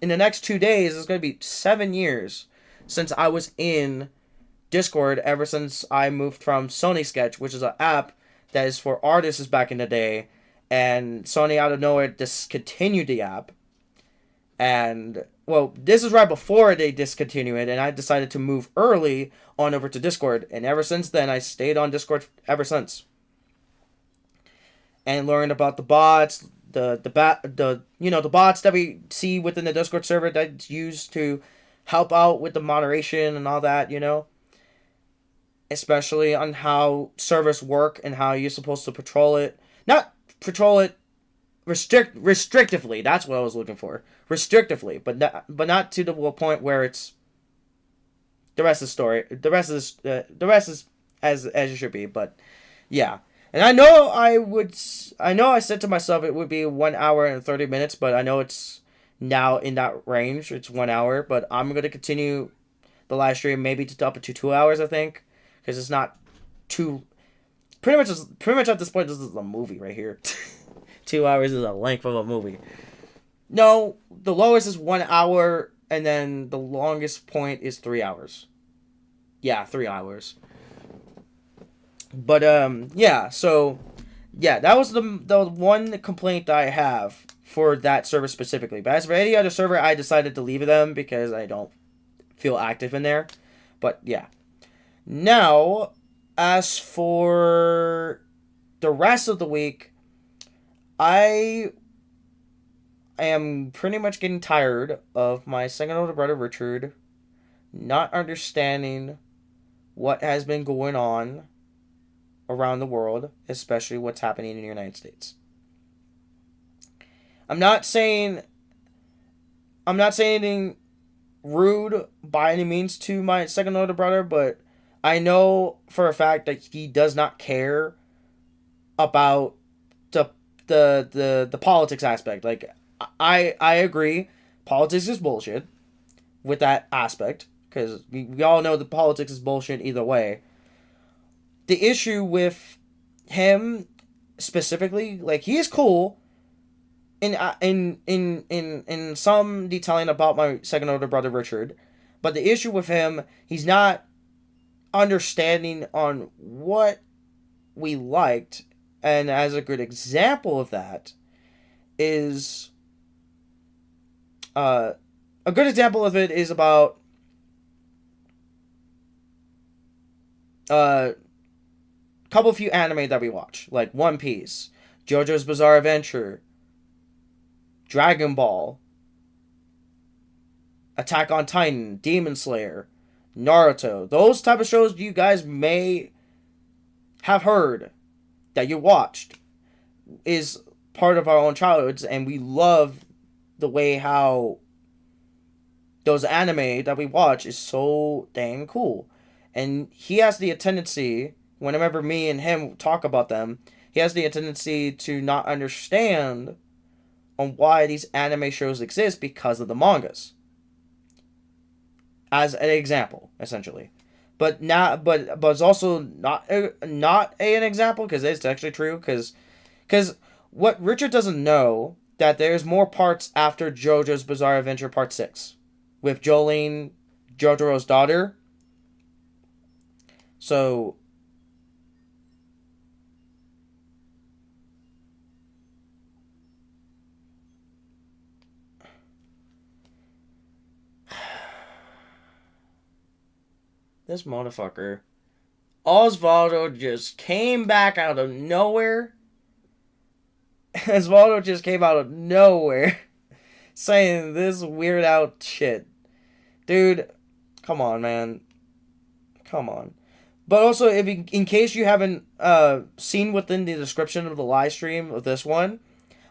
[SPEAKER 2] In the next 2 days, it's going to be 7 years since I was in Discord, ever since I moved from Sony Sketch, which is an app that is for artists back in the day, and Sony out of nowhere discontinued the app. And, well, this is right before they discontinued it, and I decided to move early on over to Discord, and ever since then, I stayed on Discord ever since. And learned about the bots, the bots that we see within the Discord server that's used to help out with the moderation and all that, you know. Especially on how servers work and how you're supposed to patrol it. Not patrol it restrictively. That's what I was looking for. Restrictively, but not to the point where it's the rest of the story. The rest is as it should be. But yeah, and I know I said to myself it would be 1 hour and 30 minutes, but I know it's now in that range. It's 1 hour, but I'm gonna continue the live stream maybe to up it to 2 hours, I think, because it's not too pretty much at this point, this is a movie right here. 2 hours is the length of a movie. No, the lowest is 1 hour, and then the longest point is 3 hours. Yeah, 3 hours. But yeah, so yeah, that was the one complaint that I have for that server specifically. But as for any other server, I decided to leave them because I don't feel active in there. But yeah. Now, as for the rest of the week, I am pretty much getting tired of my second older brother Richard not understanding what has been going on around the world, especially what's happening in the United States. I'm not saying anything rude by any means to my second older brother, but I know for a fact that he does not care about the politics aspect. Like, I agree, politics is bullshit with that aspect, because we all know that politics is bullshit either way. The issue with him specifically, like, he is cool in some detailing about my second older brother Richard, but the issue with him, he's not understanding on what we liked, and as a good example of that is a good example of it is about couple few anime that we watch, like One Piece, JoJo's Bizarre Adventure, Dragon Ball, Attack on Titan, Demon Slayer, Naruto. Those type of shows you guys may have heard that you watched is part of our own childhoods, and we love the way how those anime that we watch is so dang cool. And he has the tendency, whenever me and him talk about them, he has the tendency to not understand on why these anime shows exist because of the mangas. As an example, essentially. But it's also not an example, because it's actually true, because what Richard doesn't know, that there's more parts after JoJo's Bizarre Adventure Part 6 with Jolene, Jotaro's daughter. So this motherfucker Osvaldo just came back out of nowhere. Osvaldo just came out of nowhere saying this weird out shit. Dude, come on, man. Come on. But also, in case you haven't seen within the description of the live stream of this one,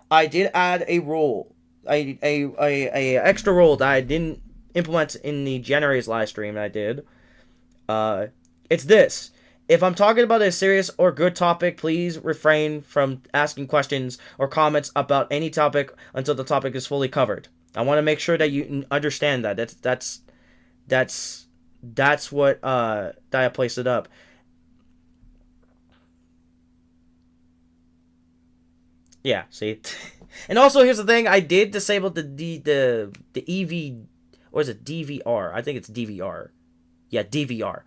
[SPEAKER 2] I did add a rule, a extra rule that I didn't implement in the January's live stream. I did. It's this: if I'm talking about a serious or good topic, please refrain from asking questions or comments about any topic until the topic is fully covered. I want to make sure that you understand that. That's what that I placed it up. Yeah, see. And also, here's the thing: I did disable the EV, or is it DVR? I think it's DVR. Yeah, DVR.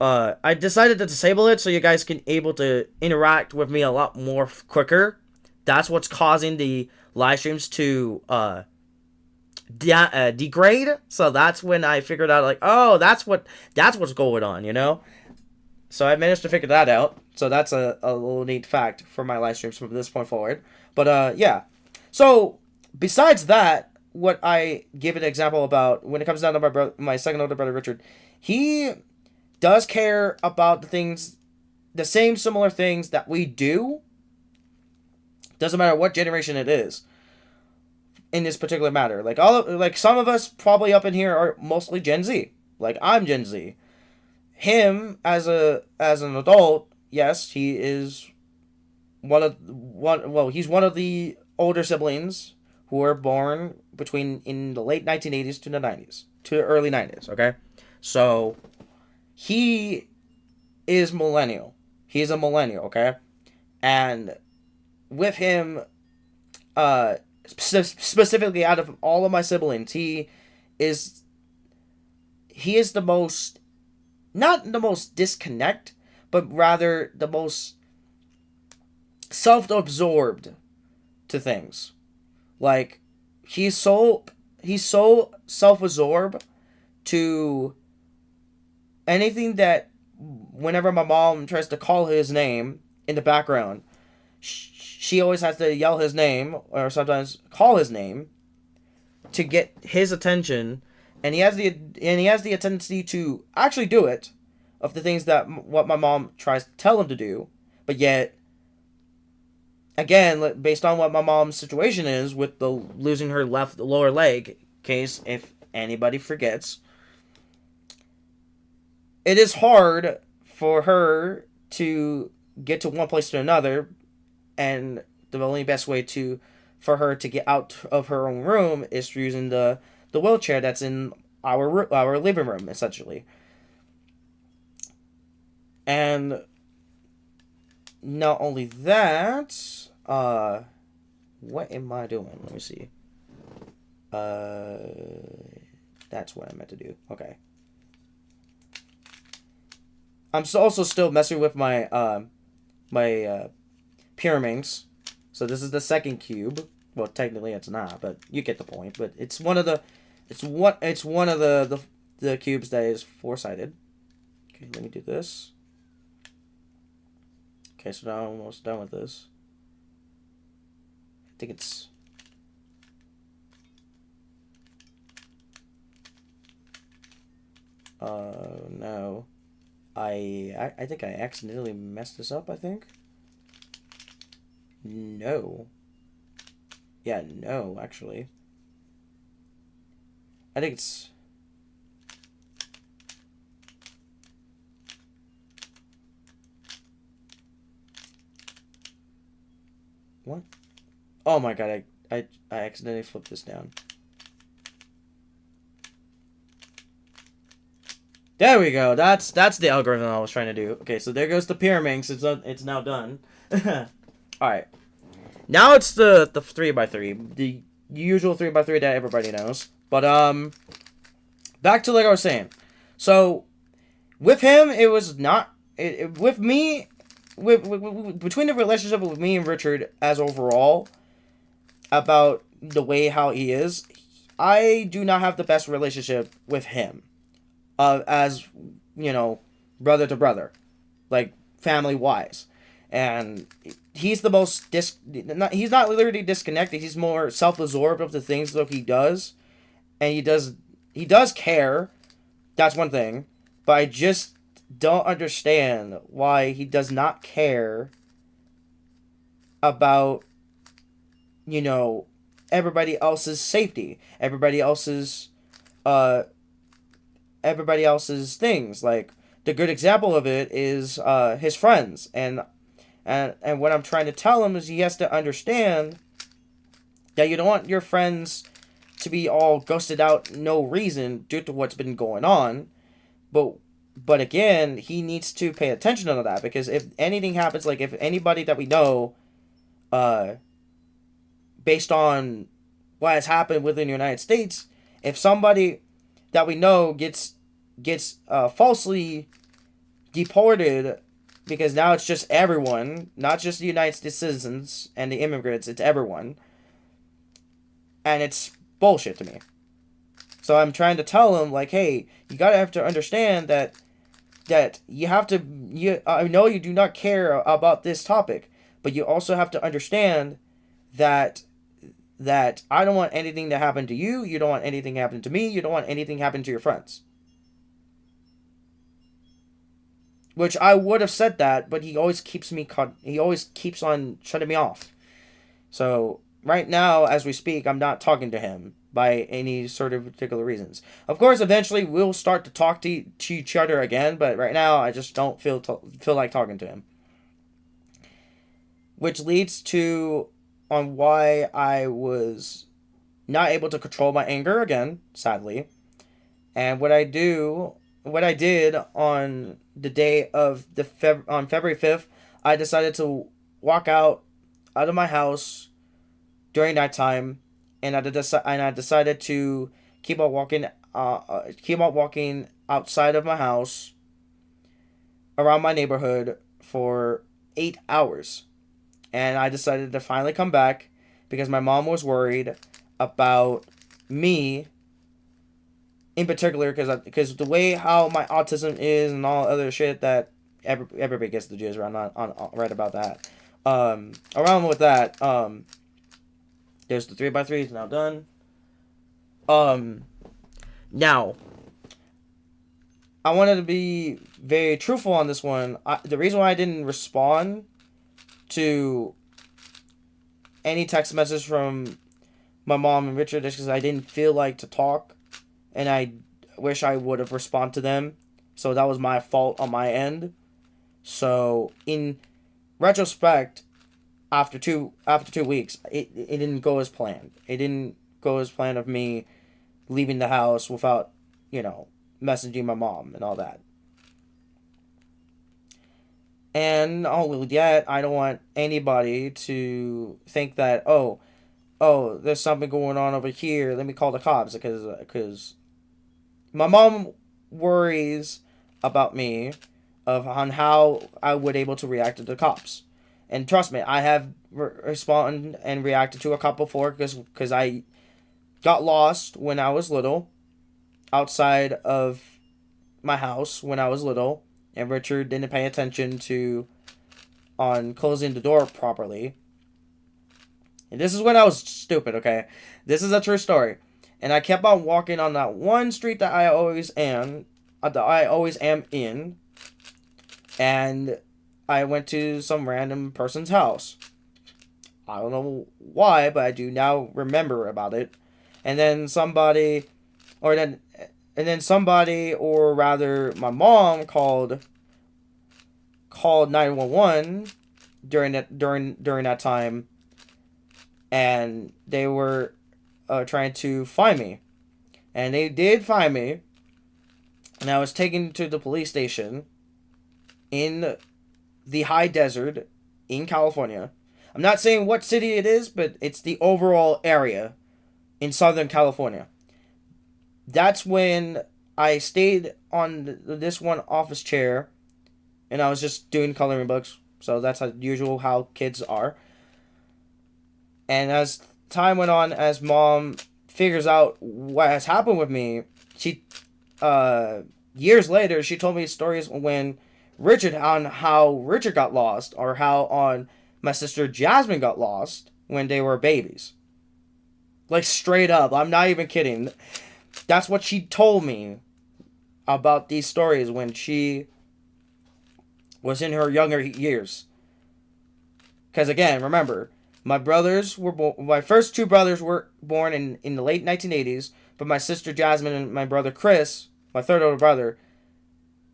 [SPEAKER 2] I decided to disable it so you guys can able to interact with me a lot more quicker. That's what's causing the live streams to degrade. So that's when I figured out, like, oh, that's what's going on, you know. So I managed to figure that out. So that's a little neat fact for my live streams from this point forward. But yeah. So besides that, what I give an example about when it comes down to my second older brother Richard, he does care about the same similar things that we do. Doesn't matter what generation it is. In this particular matter, like some of us probably up in here are mostly Gen Z. Like, I'm Gen Z. Him as an adult, yes, he is he's one of the older siblings who were born in the late 1980s to the 90s, to the early 90s, okay? So he is millennial. He's a millennial, okay? And with him, specifically out of all of my siblings, is the most, not the most disconnect, but rather the most self-absorbed to things. Like, he's so self-absorbed to anything that whenever my mom tries to call his name in the background, she always has to yell his name or sometimes call his name to get his attention, and he has the tendency to actually do it of the things that what my mom tries to tell him to do, but yet again, based on what my mom's situation is with the losing her left lower leg case, if anybody forgets, it is hard for her to get to one place to another, and the only best way for her to get out of her own room is through using the wheelchair that's in our living room, essentially. And not only that, what am I doing? Let me see. That's what I meant to do. Okay. I'm also still messing with my pyramids. So this is the second cube. Well, technically it's not, but you get the point. But it's one of the the cubes that is four-sided. Okay, let me do this. Okay, so now I'm almost done with this. I think it's... no. I think I accidentally messed this up, I think. No. Yeah, no, actually. I think it's... What? Oh my god, I accidentally flipped this down. There we go. That's the algorithm I was trying to do. Okay, so there goes the pyramids. It's now done. All right. Now it's the 3x3, the usual 3x3 that everybody knows. But back to like I was saying. So with him, it was not with me. Between the relationship with me and Richard as overall, about the way how he is, I do not have the best relationship with him. As, you know, brother to brother, like family-wise. And he's the most, he's not literally disconnected, he's more self-absorbed of the things that he does. And he does care, that's one thing, but I just don't understand why he does not care about, you know, everybody else's safety, everybody else's things. Like, the good example of it is his friends, and what I'm trying to tell him is he has to understand that you don't want your friends to be all ghosted out no reason due to what's been going on, but again, he needs to pay attention to that, because if anything happens, like if anybody that we know, based on what has happened within the United States, if somebody that we know gets falsely deported, because now it's just everyone, not just the United States citizens and the immigrants, it's everyone, and it's bullshit to me. So I'm trying to tell him, like, hey, you gotta have to understand that you have to, I know you do not care about this topic, but you also have to understand that I don't want anything to happen to you, you don't want anything to happen to me, you don't want anything to happen to your friends. Which I would have said that, but he always keeps on shutting me off. So right now, as we speak, I'm not talking to him by any sort of particular reasons. Of course, eventually we'll start to talk to each other again, but right now I just don't feel like talking to him. Which leads to on why I was not able to control my anger again, sadly. And what I do what I did on the day of on February 5th, I decided to walk out of my house during that time, and I decided to keep on walking outside of my house around my neighborhood for 8 hours. And I decided to finally come back because my mom was worried about me in particular, because the way how my autism is and all other shit that everybody gets the jizz around on right about that. Around with that, there's the 3x3 is now done. Now, I wanted to be very truthful on this one. The reason why I didn't respond to any text message from my mom and Richard is because I didn't feel like to talk, and I wish I would have responded to them. So that was my fault on my end. So in retrospect, after two weeks, it didn't go as planned. It didn't go as planned of me leaving the house without, messaging my mom and all that. And yet, I don't want anybody to think that, oh, there's something going on over here, let me call the cops, because my mom worries about me on how I would able to react to the cops. And trust me, I have responded and reacted to a cop before, because I got lost when I was little, outside of my house when I was little, and Richard didn't pay attention on closing the door properly. And this is when I was stupid, okay? This is a true story. And I kept on walking on that one street that I always am in. And I went to some random person's house. I don't know why, but I do now remember about it. And then somebody, or rather my mom called 911 during that time, and they were trying to find me, and they did find me, and I was taken to the police station in the high desert in California. I'm not saying what city it is, but it's the overall area in Southern California. That's when I stayed on this one office chair, and I was just doing coloring books. So that's usual how kids are. And as time went on, as mom figures out what has happened with me, she, years later, she told me stories on how Richard got lost, or how on my sister Jasmine got lost when they were babies. Like, straight up, I'm not even kidding. That's what she told me about these stories when she was in her younger years. Because again, remember, my first two brothers were born in the late 1980s, but my sister Jasmine and my brother Chris, my third older brother,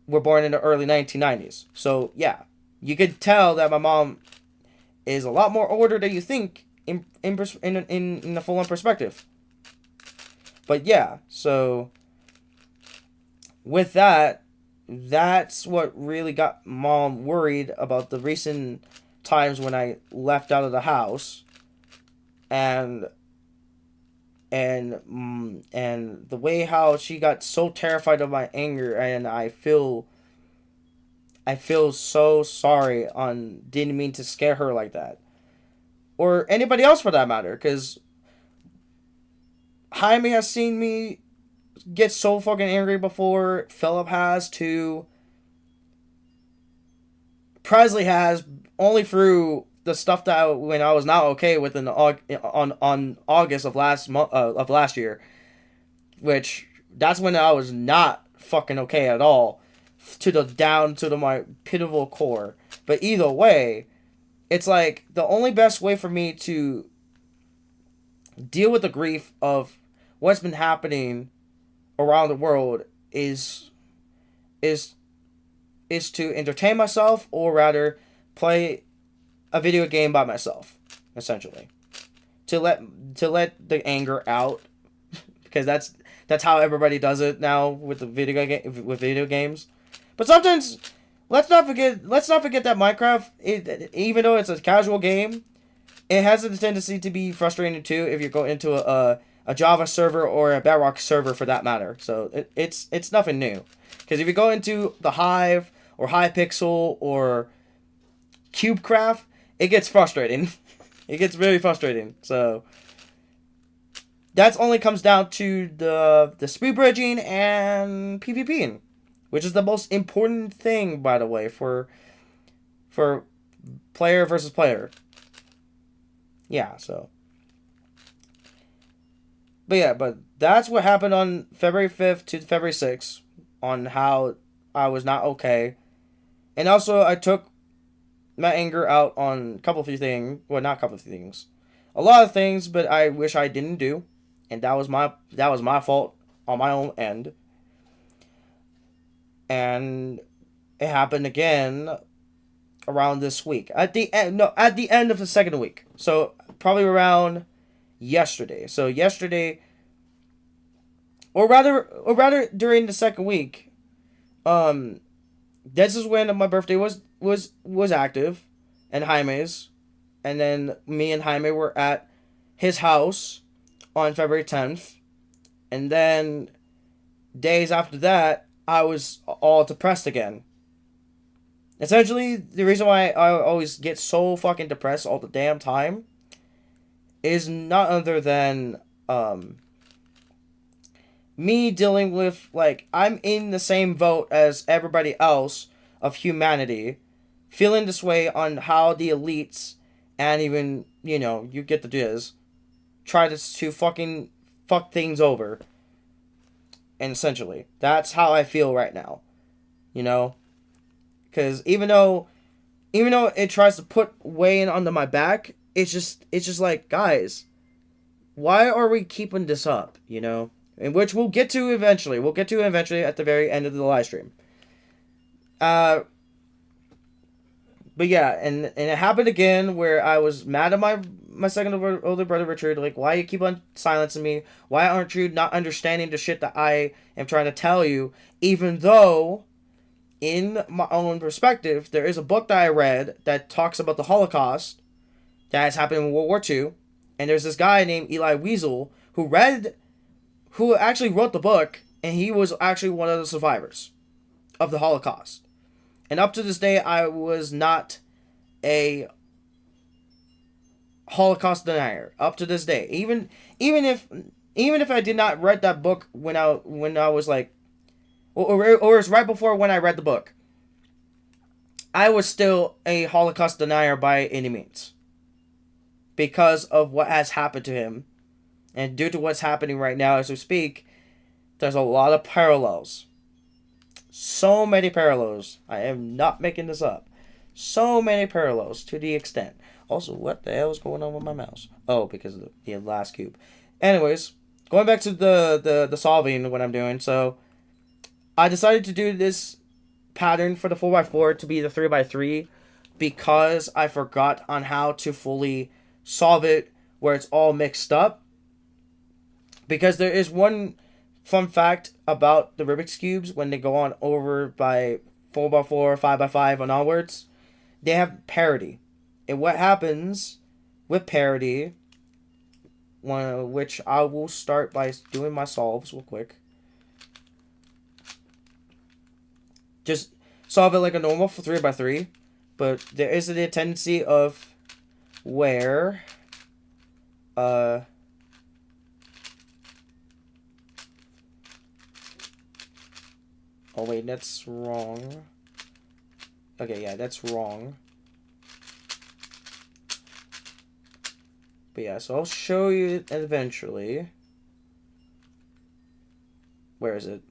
[SPEAKER 2] were born in the early 1990s. So yeah, you could tell that my mom is a lot more older than you think in the full-on perspective. But yeah, so with that, that's what really got mom worried about the recent times when I left out of the house, and the way how she got so terrified of my anger, and I feel so sorry didn't mean to scare her like that, or anybody else for that matter, because Jaime has seen me get so fucking angry before. Philip has too. Presley has, only through the stuff that when I was not okay with on August of last year, which that's when I was not fucking okay at all, down to my pitiful core. But either way, it's like the only best way for me to deal with the grief of what's been happening around the world is to entertain myself, or rather play a video game by myself, essentially, to let the anger out, because that's how everybody does it now with the video games. But sometimes, let's not forget that Minecraft, even though it's a casual game, it has a tendency to be frustrating too if you go into a Java server or a Bedrock server for that matter. So it's nothing new. Because if you go into the Hive or Hypixel or CubeCraft, it gets frustrating. It gets very frustrating. So that only comes down to the speed bridging and PvPing, which is the most important thing, by the way, for player versus player. Yeah, so. But that's what happened on February 5th to February 6th on how I was not okay. And also, I took my anger out on a few things. Well, not a couple of things. A lot of things, but I wish I didn't do. And that was my fault on my own end. And it happened again around this week. At the end of the second week. So, probably around yesterday. So yesterday, or rather during the second week, this is when my birthday was active, and Jaime's, and then me and Jaime were at his house on February 10th, and then days after that, I was all depressed again. Essentially, the reason why I always get so fucking depressed all the damn time is not other than me dealing with, like, I'm in the same boat as everybody else of humanity, feeling this way on how the elites, and even, you get the diz, try to fucking fuck things over. And essentially, that's how I feel right now. Because even though it tries to put weight onto my back, it's just like, guys, why are we keeping this up, And which we'll get to eventually. We'll get to eventually at the very end of the live stream. But yeah, and it happened again where I was mad at my second older brother Richard, like, why you keep on silencing me? Why aren't you not understanding the shit that I am trying to tell you? Even though, in my own perspective, there is a book that I read that talks about the Holocaust that has happened in World War II, and there's this guy named Eli Wiesel who actually wrote the book, and he was actually one of the survivors of the Holocaust. And up to this day, I was not a Holocaust denier. Up to this day, even if I did not read that book when I was like, or it was right before when I read the book, I was still a Holocaust denier by any means. Because of what has happened to him, and due to what's happening right now as we speak, there's a lot of parallels. So many parallels. I am not making this up. So many parallels to the extent. Also, what the hell is going on with my mouse? Oh, because of the last cube. Anyways, going back to the solving, what I'm doing. So, I decided to do this pattern for the 4x4 to be the 3x3 because I forgot on how to fully solve it where it's all mixed up. Because there is one fun fact about the Rubik's Cubes when they go on over by 4x4, 5x5 and onwards. They have parity. And what happens with parity, which I will start by doing my solves real quick. Just solve it like a normal 3x3. But there is a tendency of where oh wait, that's wrong. Okay, yeah, that's wrong. But yeah, so I'll show you eventually. Where is it?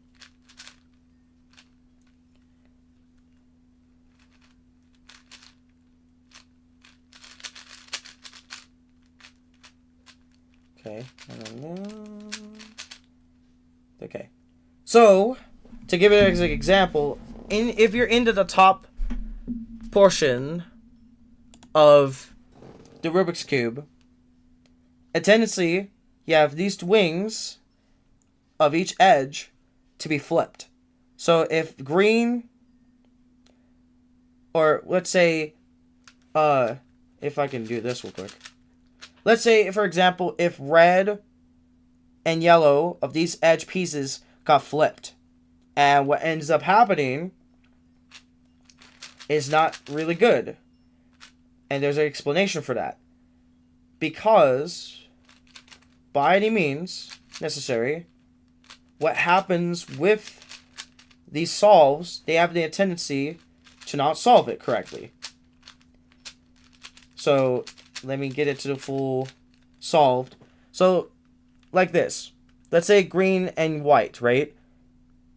[SPEAKER 2] Okay. Okay. So, to give it as an example, if you're into the top portion of the Rubik's Cube, a tendency, you have these wings of each edge to be flipped. So if green, or let's say, if I can do this real quick. Let's say, for example, if red and yellow of these edge pieces got flipped. And what ends up happening is not really good. And there's an explanation for that. Because, by any means necessary, what happens with these solves, they have the tendency to not solve it correctly. So, let me get it to the full solved. So, like this. Let's say green and white, right?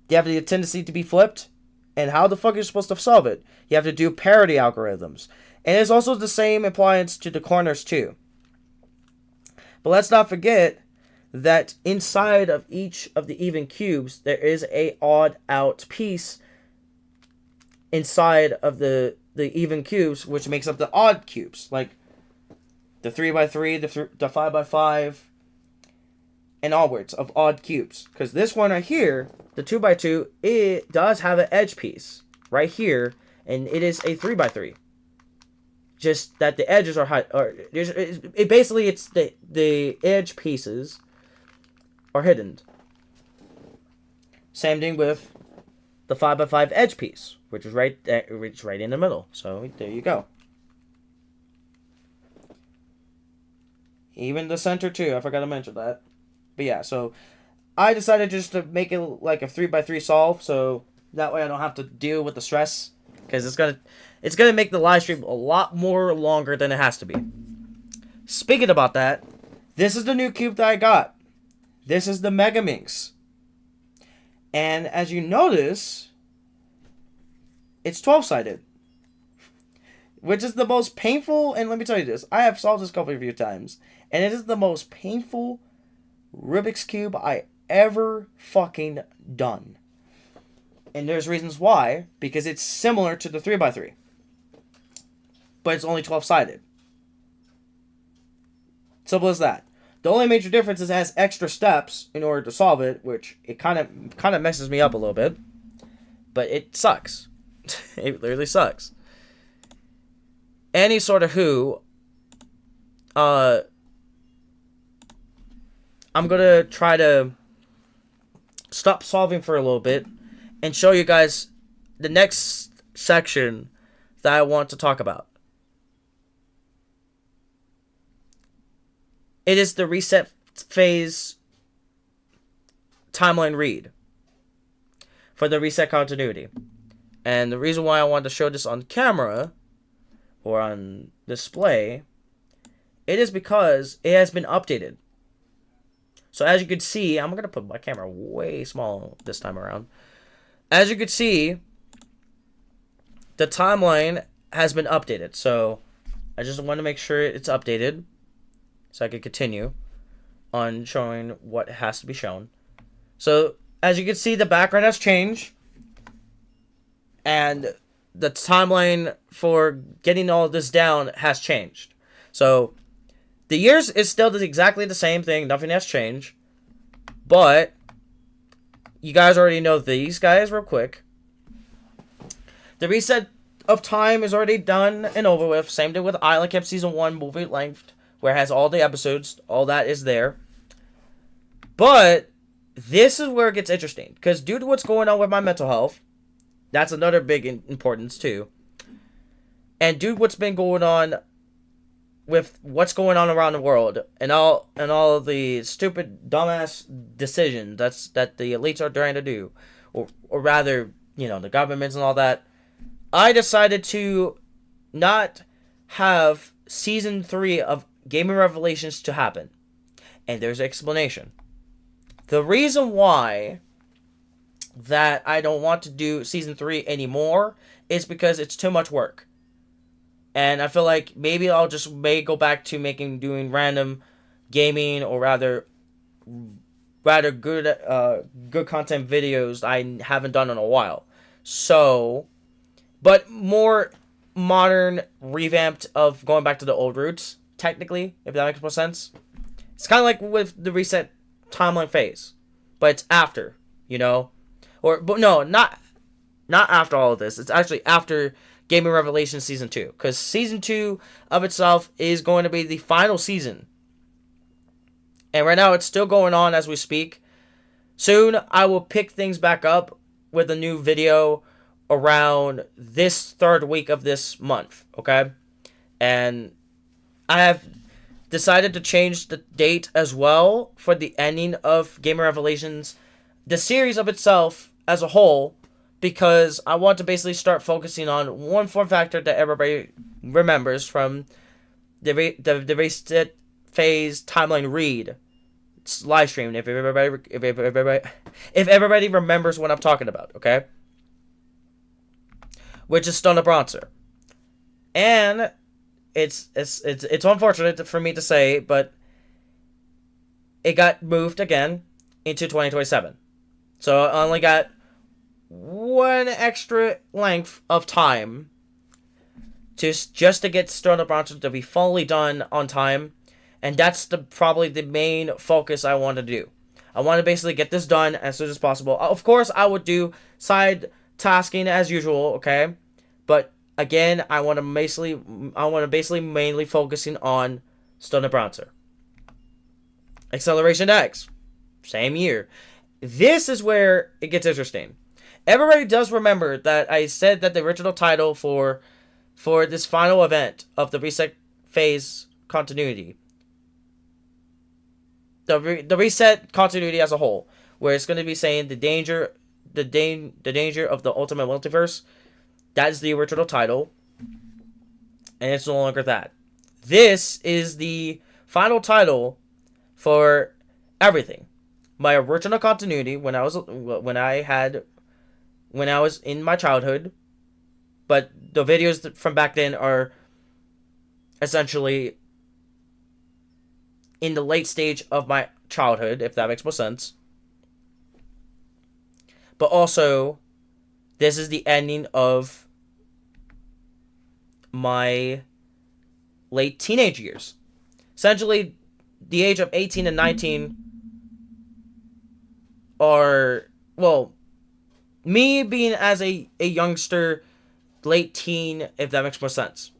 [SPEAKER 2] They have the tendency to be flipped. And how the fuck are you supposed to solve it? You have to do parity algorithms. And it's also the same appliance to the corners too. But let's not forget that inside of each of the even cubes, there is a odd out piece inside of the even cubes, which makes up the odd cubes. Like the 3x3, the 5x5, and onwards of odd cubes. Because this one right here, the 2x2, it does have an edge piece right here, and it is a 3x3. Just that the edges are high, or basically it's the edge pieces are hidden. Same thing with the 5x5 edge piece, which is right in the middle. So there you go. Even the center too. I forgot to mention that. But yeah, so I decided just to make it like a 3x3 solve, so that way I don't have to deal with the stress, because it's gonna make the live stream a lot more longer than it has to be. Speaking about that, this is the new cube that I got. This is the Mega Minx. And as you notice, it's 12-sided. Which is the most painful, and let me tell you this, I have solved this couple of few times, and it is the most painful Rubik's Cube I ever fucking done. And there's reasons why, because it's similar to the 3x3. But it's only 12-sided. Simple as that. The only major difference is it has extra steps in order to solve it, which it kind of messes me up a little bit. But it sucks. It literally sucks. Any sort of who, I'm gonna try to stop solving for a little bit and show you guys the next section that I want to talk about. It is the reset phase timeline read for the reset continuity. And the reason why I wanted to show this on camera or on display, it is because it has been updated. So as you can see, I'm going to put my camera way small this time around. As you can see, the timeline has been updated. So I just want to make sure it's updated so I can continue on showing what has to be shown. So as you can see, the background has changed. And the timeline for getting all this down has changed. So the years is still exactly the same thing. Nothing has changed. But you guys already know these guys real quick. The reset of time is already done and over with. Same thing with Island Camp Season 1 movie length, where it has all the episodes. All that is there. But this is where it gets interesting. Because due to what's going on with my mental health, that's another big importance too. And due to what's been going on with what's going on around the world and all of the stupid dumbass decisions that the elites are trying to do, or rather, you know, the governments and all that, I decided to not have season 3 of Gaming Revelations to happen. And there's an explanation. The reason why that I don't want to do season 3 anymore is because it's too much work. And I feel like maybe I'll just go back to doing random gaming, or rather good content videos I haven't done in a while. So, but more modern, revamped of going back to the old roots, technically, if that makes more sense. It's kind of like with the reset timeline phase. but it's after, you know, but no, not after all of this. It's actually after Gaming Revelations Season 2, because Season 2 of itself is going to be the final season, and right now it's still going on as we speak. Soon I will pick things back up with a new video around this third week of this month, okay? And I have decided to change the date as well for the ending of Gamer Revelations, the series of itself as a whole, because I want to basically start focusing on one form factor that everybody remembers from the Reset Phase Timeline Read live stream. If everybody remembers what I'm talking about, okay? Which is Stone of Bronzer. And it's unfortunate for me to say, but it got moved again into 2027. So I only got one extra length of time just to get Stone of Bronzer to be fully done on time. And that's probably the main focus I want to do. I want to basically get this done as soon as possible. Of course, I would do side tasking as usual, okay? But again, I want to basically mainly focusing on Stone of Bronzer. Acceleration X, same year. This is where it gets interesting. Everybody does remember that I said that the original title for this final event of the Reset Phase continuity, the Reset continuity as a whole, where it's going to be saying the danger of the Ultimate Multiverse. That is the original title, and it's no longer that. This is the final title for everything. My original continuity when I was in my childhood, but the videos from back then are essentially in the late stage of my childhood, if that makes more sense. But also, this is the ending of my late teenage years. Essentially, the age of 18 and 19 are, well, me being as a youngster, late teen, if that makes more sense.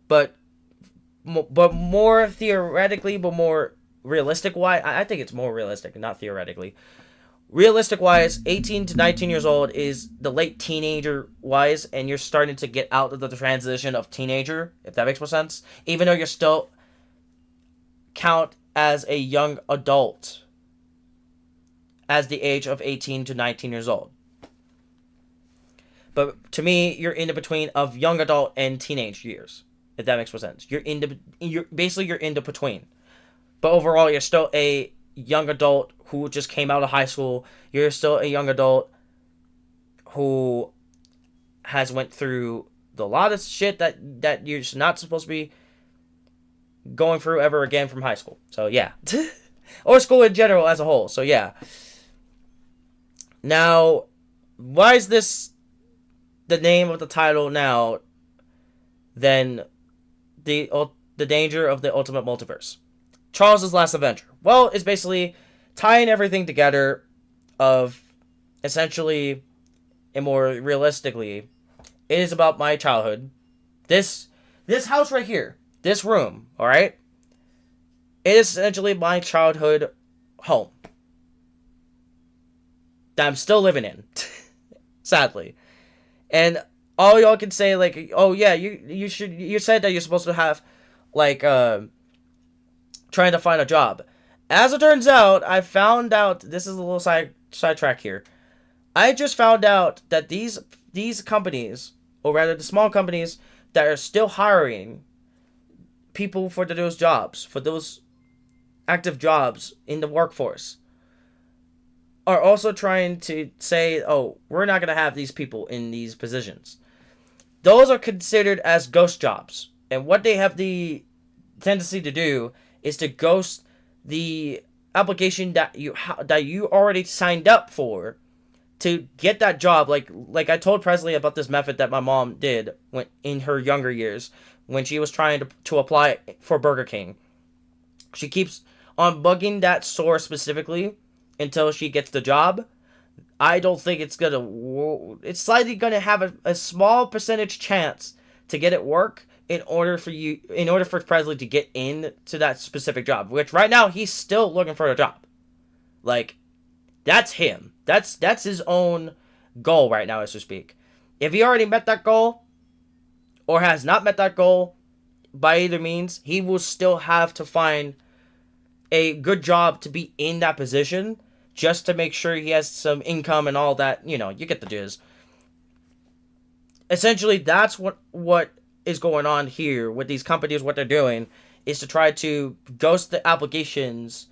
[SPEAKER 2] But more theoretically, but more realistic-wise, I think it's more realistic, not theoretically. Realistic-wise, 18 to 19 years old is the late teenager-wise, and you're starting to get out of the transition of teenager, if that makes more sense. Even though you're still count as a young adult as the age of 18 to 19 years old. But to me, you're in the between of young adult and teenage years, if that makes more sense. You're in the between. But overall, you're still a young adult who just came out of high school. You're still a young adult who has went through a lot of shit that you're just not supposed to be going through ever again from high school. So yeah. Or school in general as a whole. So yeah. Now, why is this the name of the title now than the danger of the Ultimate Multiverse? Charles' Last Adventure. Well, it's basically tying everything together of essentially and more realistically, it is about my childhood. This house right here, this room, alright? It is essentially my childhood home that I'm still living in. Sadly. And all y'all can say, like, oh yeah, you said that you're supposed to have, like, trying to find a job. As it turns out, I found out, this is a little sidetrack here. I just found out that these companies, or rather the small companies that are still hiring people for those jobs, for those active jobs in the workforce, are also trying to say, oh, we're not going to have these people in these positions. Those are considered as ghost jobs. And what they have the tendency to do is to ghost the application that you already signed up for to get that job. Like I told Presley about this method that my mom did when in her younger years when she was trying to apply for Burger King. She keeps on bugging that store specifically until she gets the job. I don't think it's it's slightly gonna have a small percentage chance to get it work in order for Presley to get into that specific job, which right now he's still looking for a job. Like, that's him. That's his own goal right now, as we speak. If he already met that goal, or has not met that goal, by either means, he will still have to find a good job to be in that position, just to make sure he has some income and all that. You get the jizz. Essentially, that's what is going on here with these companies. What they're doing is to try to ghost the applications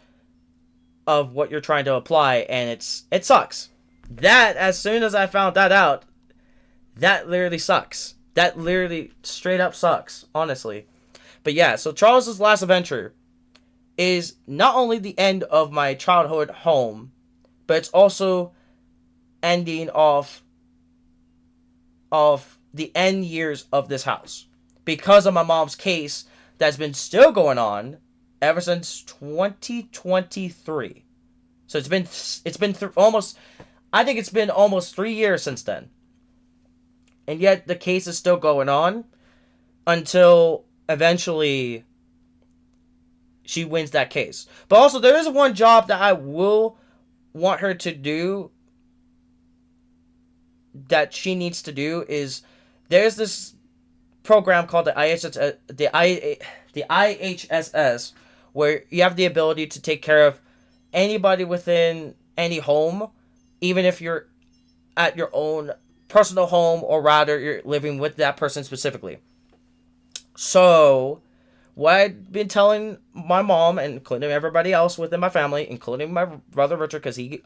[SPEAKER 2] of what you're trying to apply, and it sucks. That, as soon as I found that out, that literally sucks. That literally straight up sucks, honestly. But yeah, so Charles's last adventure is not only the end of my childhood home, but it's also ending off the end years of this house, because of my mom's case that's been still going on ever since 2023. So it's been almost, I think it's been almost 3 years since then. And yet the case is still going on until eventually she wins that case. But also, there is one job that I will want her to do, that she needs to do, is there's this program called the IHSS, where you have the ability to take care of anybody within any home, even if you're at your own personal home, or rather you're living with that person specifically. So what I've been telling my mom, and including everybody else within my family, including my brother Richard, because he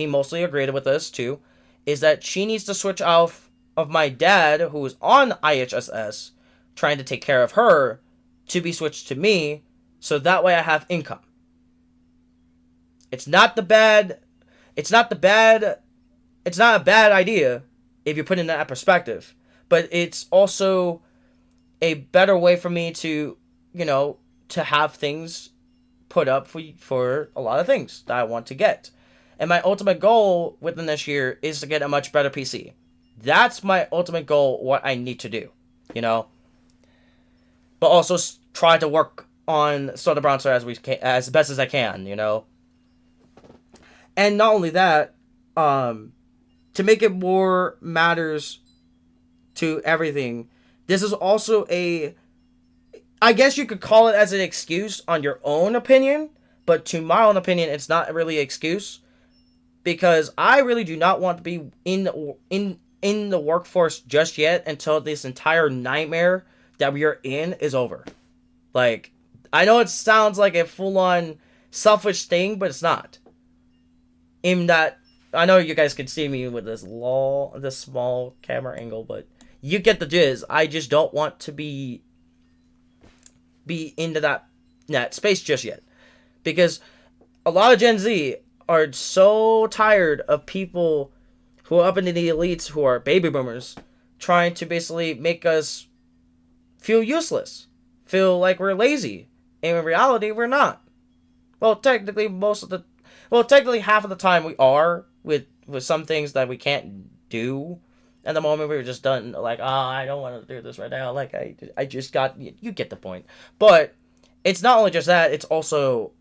[SPEAKER 2] mostly agreed with this too, is that she needs to switch off of my dad, who is on IHSS, trying to take care of her, to be switched to me, so that way I have income. It's not a bad idea if you put it in that perspective, but it's also a better way for me to, to have things put up for a lot of things that I want to get. And my ultimate goal within this year is to get a much better PC. That's my ultimate goal, what I need to do, But also try to work on Soda Bronzer as best as I can, And not only that, to make it more matters to everything, this is also I guess you could call it as an excuse on your own opinion, but to my own opinion, it's not really an excuse, because I really do not want to be in the workforce just yet until this entire nightmare that we are in is over. Like, I know it sounds like a full-on selfish thing, but it's not. In that, I know you guys can see me with this small camera angle, but you get the jizz. I just don't want to be into that space just yet, because a lot of Gen Z are so tired of people who are up into the elites, who are baby boomers, trying to basically make us feel useless, feel like we're lazy, and in reality we're not. Well, technically half of the time we are, with some things that we can't do. At the moment, we were just done, like, I don't want to do this right now. Like, I just got, you get the point. But it's not only just that, it's also,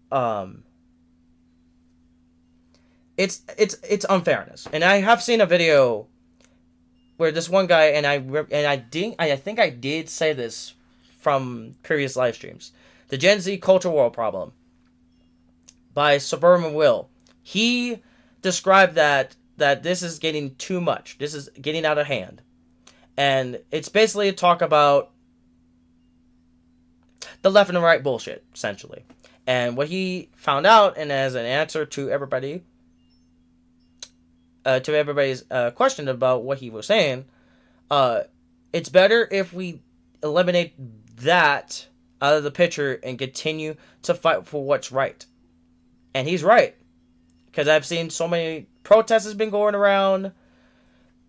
[SPEAKER 2] it's unfairness. And I have seen a video where this one guy, and I think I did say this from previous live streams, the Gen Z Culture War Problem by Suburban Will. He described that this is getting too much. This is getting out of hand. And it's basically a talk about the left and the right bullshit, essentially. And what he found out, and as an answer to everybody's question about what he was saying, it's better if we eliminate that out of the picture and continue to fight for what's right. And he's right. Because I've seen so many protests has been going around,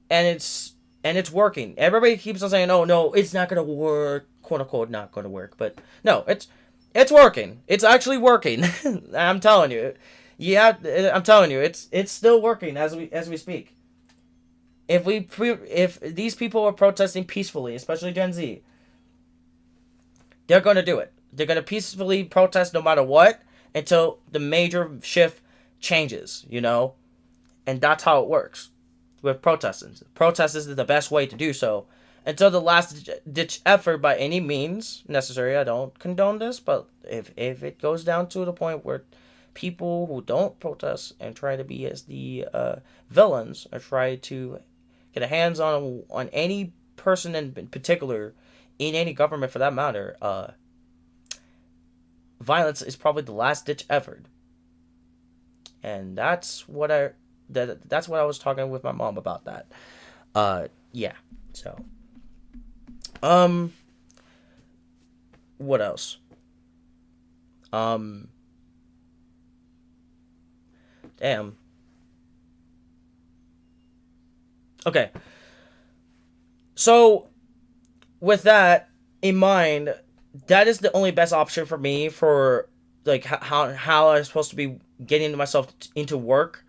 [SPEAKER 2] and it's working. Everybody keeps on saying, "Oh no, it's not gonna work," quote unquote, not gonna work. But no, it's working. It's actually working. I'm telling you, Yeah, I'm telling you, it's still working as we speak. If these people are protesting peacefully, especially Gen Z, they're going to do it. They're going to peacefully protest no matter what until the major shift changes, you know? And that's how it works with protesting. Protest is the best way to do so until the last ditch effort by any means necessary. I don't condone this, but if it goes down to the point where people who don't protest and try to be as the villains or try to get a hands on any person in particular in any government for that matter, violence is probably the last ditch effort. And that's what I was talking with my mom about that. Yeah. So what else? Damn. Okay. So with that in mind, that is the only best option for me for like how I'm supposed to be getting myself into work.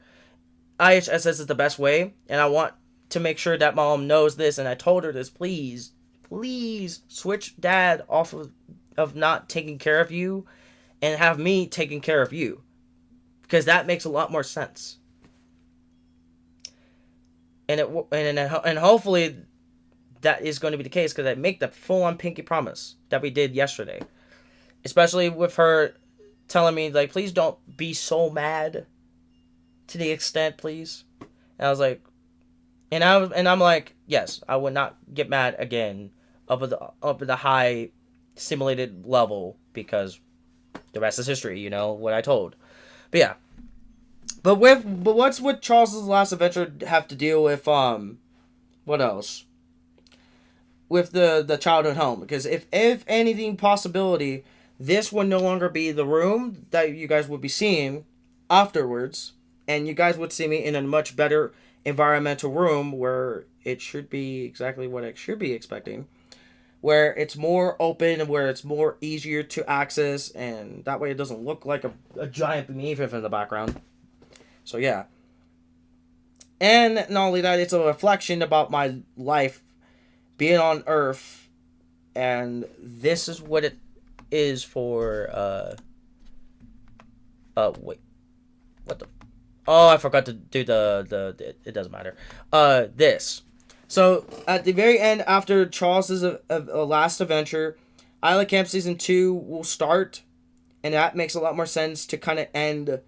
[SPEAKER 2] IHSS is the best way, and I want to make sure that mom knows this, and I told her this. Please switch dad off of not taking care of you and have me taking care of you, because that makes a lot more sense. And hopefully that is going to be the case, because I make the full-on pinky promise that we did yesterday, especially with her telling me like, please don't be so mad to the extent, please. And I was like, I'm like, yes, I would not get mad again up at the high simulated level, because the rest is history, you know what I told. But yeah. But what's with Charles's last adventure have to deal with what else? With the childhood home, because if anything possibility, this would no longer be the room that you guys would be seeing afterwards, and you guys would see me in a much better environmental room where it should be exactly what I should be expecting, where it's more open, where it's more easier to access, and that way it doesn't look like a giant beneath in the background. So yeah. And not only that, it's a reflection about my life being on Earth, and this is what it is for, wait. What the... Oh, I forgot to do the it doesn't matter. This. So, at the very end, after Charles's last adventure, Island Camp Season 2 will start, and that makes a lot more sense to kind of end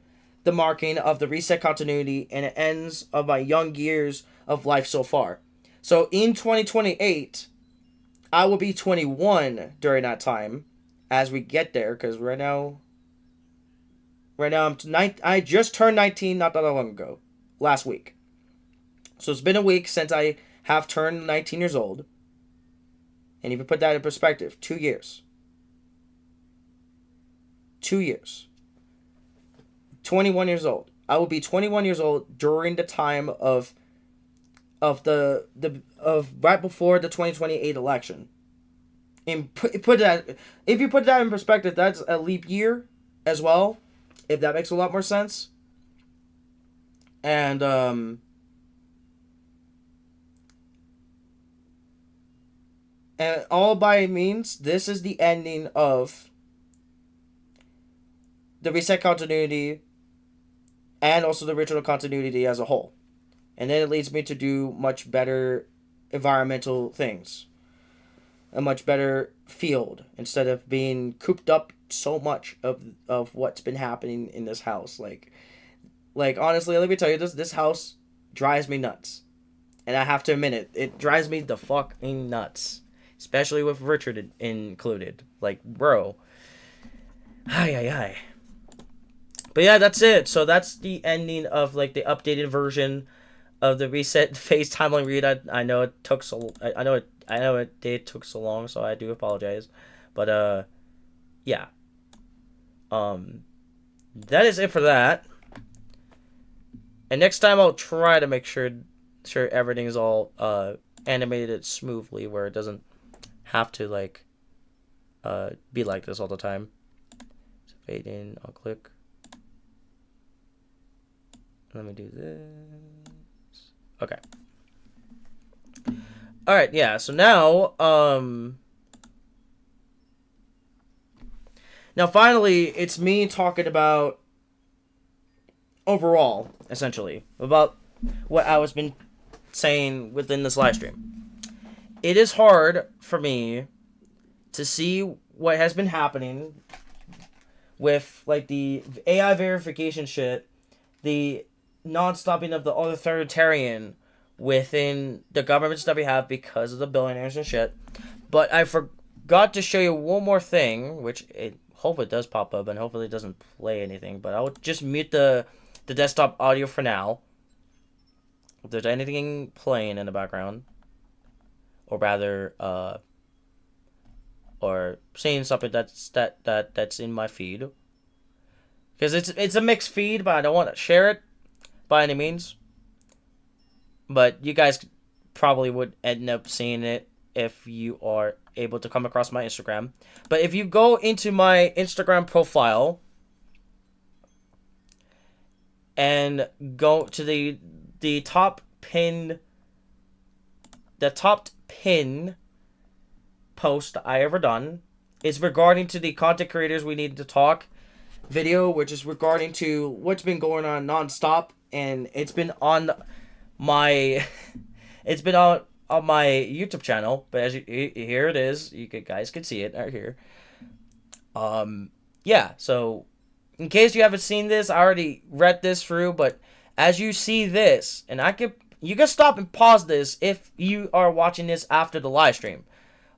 [SPEAKER 2] the marking of the reset continuity, and it ends of my young years of life so far. So, in 2028, I will be 21 during that time, as we get there, because right now I just turned 19 not that long ago, last week. So it's been a week since I have turned 19 years old. And if you put that in perspective, 2 years. 2 years. 21 years old. I will be 21 years old during the time of right before the 2028 election. And if you put that in perspective, that's a leap year as well. If that makes a lot more sense. And all by means, this is the ending of the reset continuity and also the original continuity as a whole. And then it leads me to do much better environmental things. A much better field, instead of being cooped up so much of what's been happening in this house. Like honestly, let me tell you, this house drives me nuts. And I have to admit it drives me the fucking nuts. Especially with Richard included. Like, bro. Hi. But yeah, that's it. So that's the ending of like the updated version of the reset phase timeline read. I know it took so I know it did took so long, so I do apologize. But yeah. That is it for that. And next time I'll try to make sure everything is all animated smoothly, where it doesn't have to like be like this all the time. So fade in, I'll click. Let me do this. Okay. Alright, yeah, so now, now finally, it's me talking about overall, essentially, about what I was been saying within this live stream. It is hard for me to see what has been happening with, like, the AI verification shit, the non-stopping of the authoritarian within the governments that we have because of the billionaires and shit. But I forgot to show you one more thing, which it hope it does pop up and hopefully it doesn't play anything, but I'll just mute the desktop audio for now. If there's anything playing in the background, or rather or seeing something that's in my feed, because it's a mixed feed, but I don't want to share it by any means. But you guys probably would end up seeing it if you are able to come across my Instagram. But if you go into my Instagram profile and go to the top pin post I ever done is regarding to the content creators we need to talk video, which is regarding to what's been going on nonstop, and it's been on my on my YouTube channel. But as here it is, you guys can see it right here. Yeah, so in case you haven't seen this, I already read this through, but as you see this, and you can stop and pause this if you are watching this after the live stream.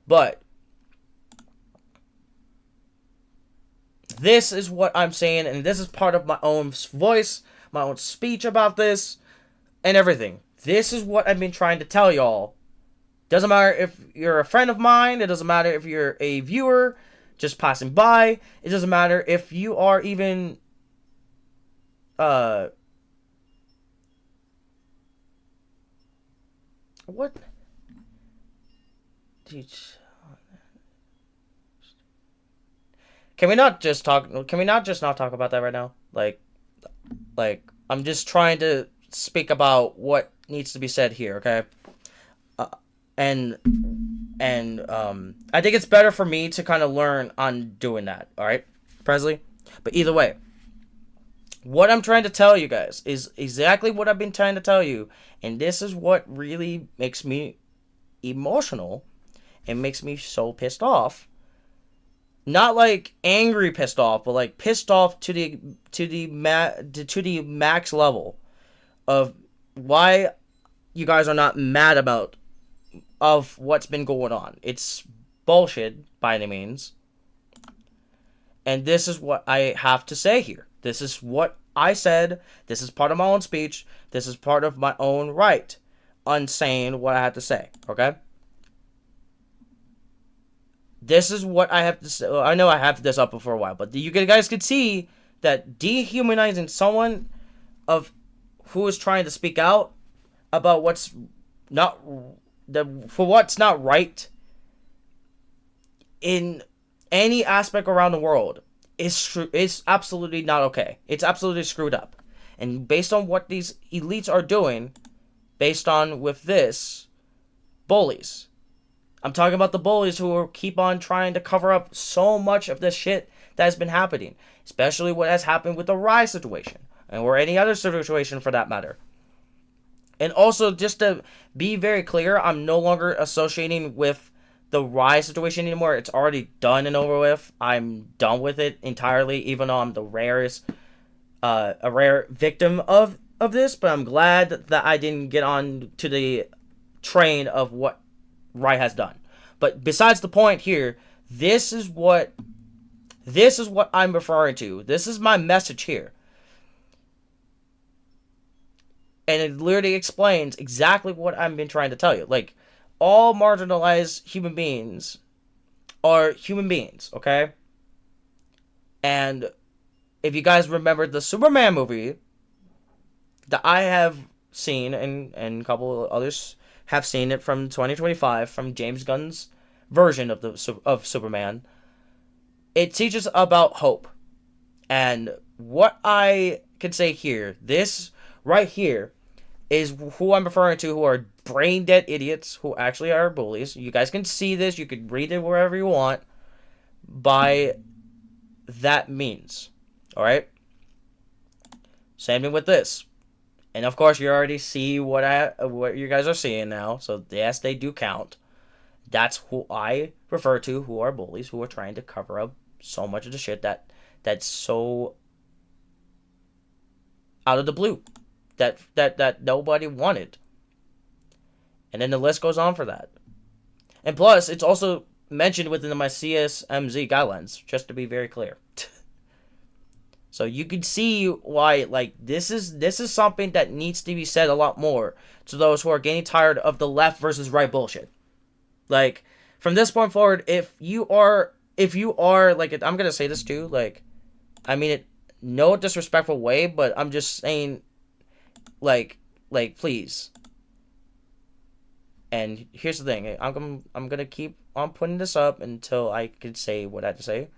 [SPEAKER 2] But this is what I'm saying, and this is part of my own voice, my own speech about this, and everything. This is what I've been trying to tell y'all. Doesn't matter if you're a friend of mine. It doesn't matter if you're a viewer just passing by. It doesn't matter if you are even what? Can we not just not talk about that right now? Like I'm just trying to speak about what needs to be said here, okay? And I think it's better for me to kind of learn on doing that, all right, Presley? But either way, what I'm trying to tell you guys is exactly what I've been trying to tell you, and this is what really makes me emotional and makes me so pissed off. Not like angry pissed off, but like pissed off to the max level of why you guys are not mad about of what's been going on. It's bullshit by any means. And this is what I have to say here. This is what I said. This is part of my own speech. This is part of my own right on saying what I had to say, okay? This is what I have to say. I know I have this up for a while, but you guys could see that dehumanizing someone of who is trying to speak out about what's not what's not right in any aspect around the world is absolutely not okay. It's absolutely screwed up. And based on what these elites are doing, based on with this, bullies. I'm talking about the bullies who keep on trying to cover up so much of the shit that has been happening. Especially what has happened with the Rise situation. Or any other situation for that matter. And also, just to be very clear, I'm no longer associating with the Rise situation anymore. It's already done and over with. I'm done with it entirely, even though I'm the rarest, a rare victim of this. But I'm glad that I didn't get on to the train of what Rise has done. But besides the point here, this is what I'm referring to. This is my message here. And it literally explains exactly what I've been trying to tell you. Like, all marginalized human beings are human beings, okay? And if you guys remember the Superman movie that I have seen, and a couple of others have seen it from 2025, from James Gunn's version of Superman, it teaches about hope. And what I can say here, this right here is who I'm referring to, who are brain dead idiots who actually are bullies. You guys can see this. You can read it wherever you want. By that means. Alright? Same thing with this. And of course, you already see what you guys are seeing now. So yes, they do count. That's who I refer to, who are bullies, who are trying to cover up so much of the shit that's so out of the blue, that nobody wanted. And then the list goes on for that. And plus, it's also mentioned within my CSMZ guidelines, just to be very clear. So you can see why, like, this is something that needs to be said a lot more to those who are getting tired of the left versus right bullshit. Like, from this point forward, if you are, like, I'm gonna say this too, like, I mean it no disrespectful way, but I'm just saying, like, please. And here's the thing, I'm gonna keep on putting this up until I can say what I have to say.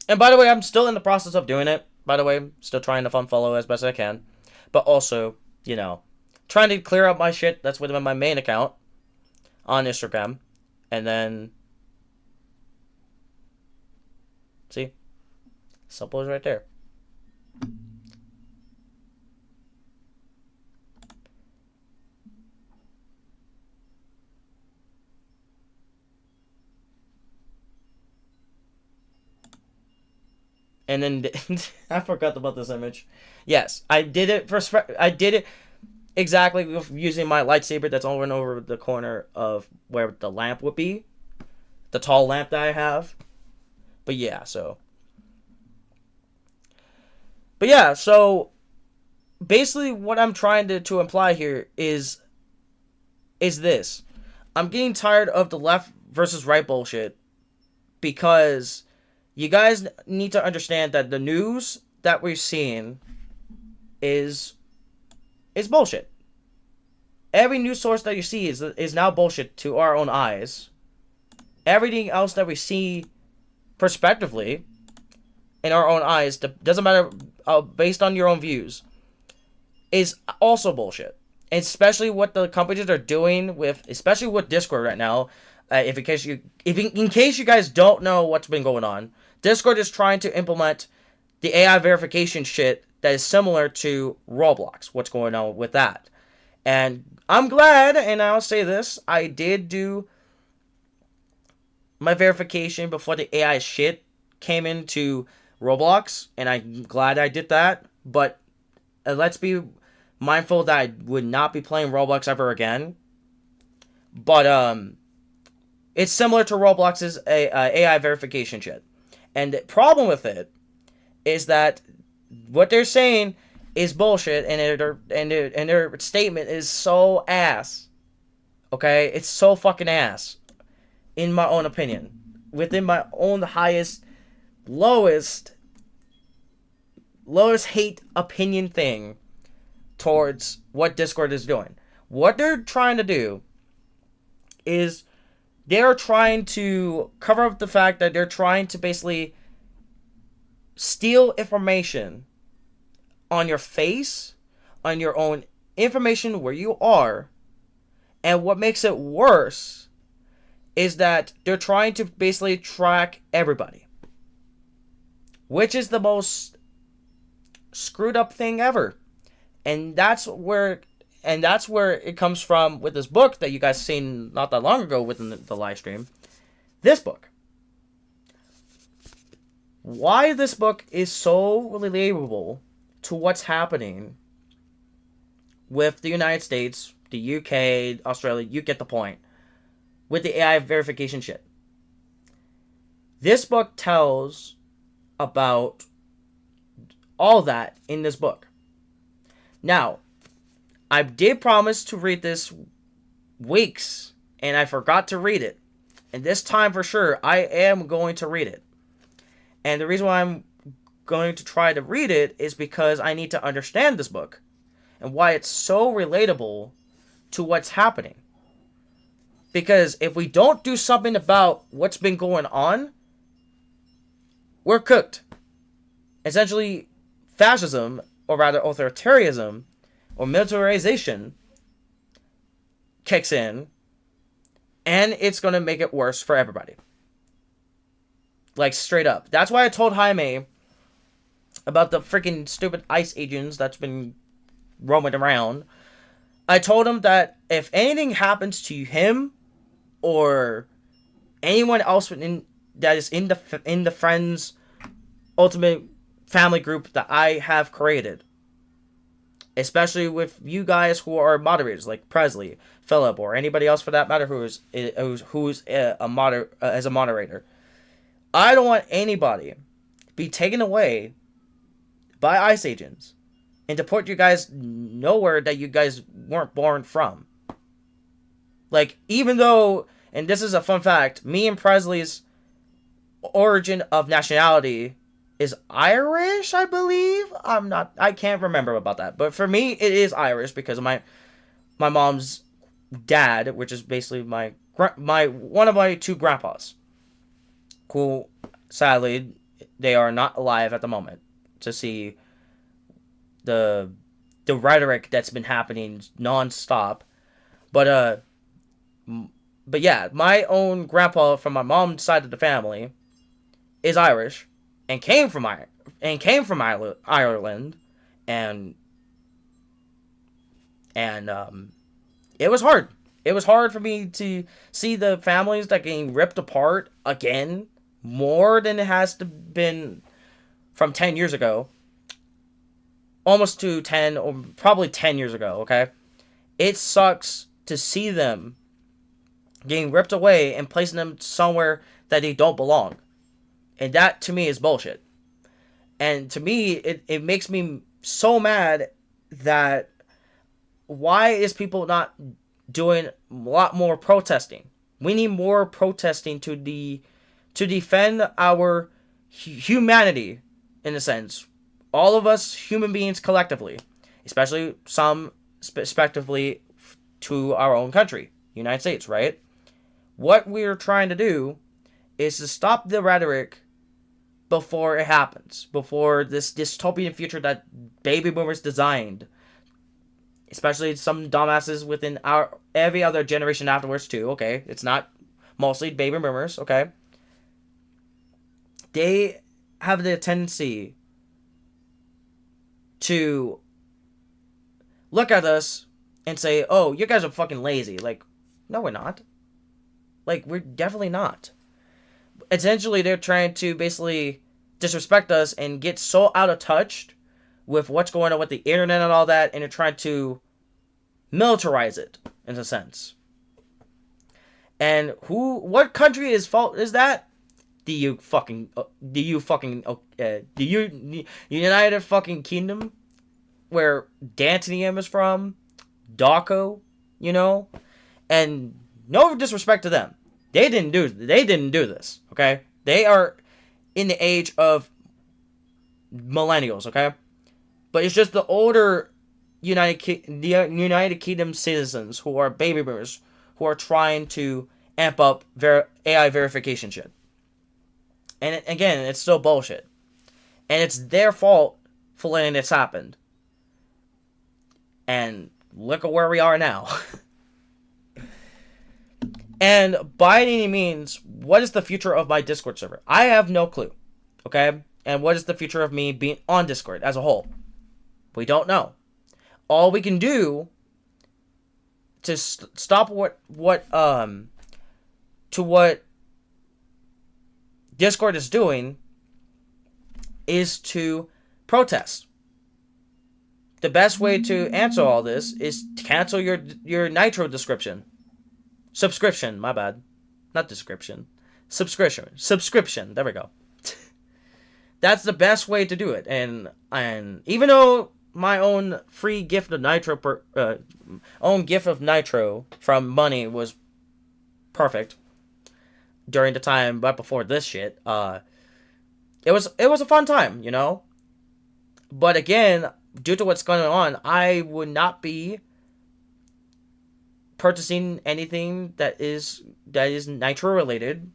[SPEAKER 2] And by the way, I'm still in the process of doing it. By the way, still trying to unfollow as best as I can. But also, you know, trying to clear up my shit that's within my main account on Instagram. And then, see? Simple as right there. And then I forgot about this image. Yes, I did it exactly with using my lightsaber that's over and over the corner of where the lamp would be, the tall lamp that I have. But yeah, so basically what I'm trying to imply here is this. I'm getting tired of the left versus right bullshit, because you guys need to understand that the news that we're seeing is bullshit. Every news source that you see is now bullshit to our own eyes. Everything else that we see prospectively in our own eyes, doesn't matter, based on your own views, is also bullshit. Especially what the companies are doing especially with Discord right now. In case you guys don't know what's been going on, Discord is trying to implement the AI verification shit that is similar to Roblox. What's going on with that? And I'm glad, and I'll say this, I did do my verification before the AI shit came into Roblox, and I'm glad I did that. But let's be mindful that I would not be playing Roblox ever again. But it's similar to Roblox's AI verification shit. And the problem with it is that what they're saying is bullshit, and their statement is so ass. Okay? It's so fucking ass. In my own opinion. Within my own lowest hate opinion thing towards what Discord is doing. What they're trying to do is they're trying to cover up the fact that they're trying to basically steal information on your face, on your own information where you are. And what makes it worse is that they're trying to basically track everybody, which is the most screwed up thing ever. And that's where it comes from with this book that you guys seen not that long ago within the live stream. This book. Why this book is so relatable to what's happening with the United States, the UK, Australia, you get the point. With the AI verification shit. This book tells about all that in this book. Now, I did promise to read this weeks, and I forgot to read it. And this time for sure, I am going to read it. And the reason why I'm going to try to read it is because I need to understand this book and why it's so relatable to what's happening. Because if we don't do something about what's been going on we're cooked. Essentially, fascism, or rather authoritarianism, or militarization kicks in, and it's going to make it worse for everybody. Like, straight up. That's why I told Jaime about the freaking stupid ICE agents that's been roaming around. I told him that if anything happens to him or anyone else that is in the Friends Ultimate Family group that I have created, especially with you guys who are moderators like Presley, Philip, or anybody else for that matter who's a moderator, I don't want anybody to be taken away by ICE agents and deport you guys nowhere that you guys weren't born from. Like, even though, and this is a fun fact, me and Presley's origin of nationality is Irish, I believe. I can't remember about that. But for me, it is Irish because of my mom's dad, which is basically one of my two grandpas, who, sadly, they are not alive at the moment to see the rhetoric that's been happening nonstop. But yeah, my own grandpa from my mom's side of the family is Irish and came from Ireland, and it was hard. It was hard for me to see the families that getting ripped apart again more than it has been from 10 years ago. Almost to 10, or probably 10 years ago, okay? It sucks to see them getting ripped away and placing them somewhere that they don't belong. And that, to me, is bullshit. And to me, it makes me so mad that why is people not doing a lot more protesting? We need more protesting to defend our humanity, in a sense. All of us human beings collectively, especially some respectively to our own country, United States, right? What we're trying to do is to stop the rhetoric before it happens, before this dystopian future that baby boomers designed, especially some dumbasses within every other generation afterwards too, okay? It's not mostly baby boomers, okay? They have the tendency to look at us and say, oh, you guys are fucking lazy. Like, no, we're not. Like, we're definitely not. Essentially, they're trying to basically disrespect us and get so out of touch with what's going on with the internet and all that, and they're trying to militarize it, in a sense. And what country is fault is that? The United fucking Kingdom, where Dantonium is from, Daco, and no disrespect to them, they didn't do this, okay? They are in the age of millennials, okay? But it's just the older United Kingdom citizens who are baby boomers who are trying to amp up AI verification shit. And again, it's still bullshit. And it's their fault for letting this happen. And look at where we are now. And by any means, what is the future of my Discord server? I have no clue. Okay? And what is the future of me being on Discord as a whole? We don't know. All we can do to stop what Discord is doing is to protest. The best way to answer all this is to cancel your Nitro subscription, my bad. Not description. Subscription. There we go. That's the best way to do it. And even though my own free gift of Nitro from money was perfect during the time right before this shit, it was a fun time, But again, due to what's going on, I would not be purchasing anything that is Nitro related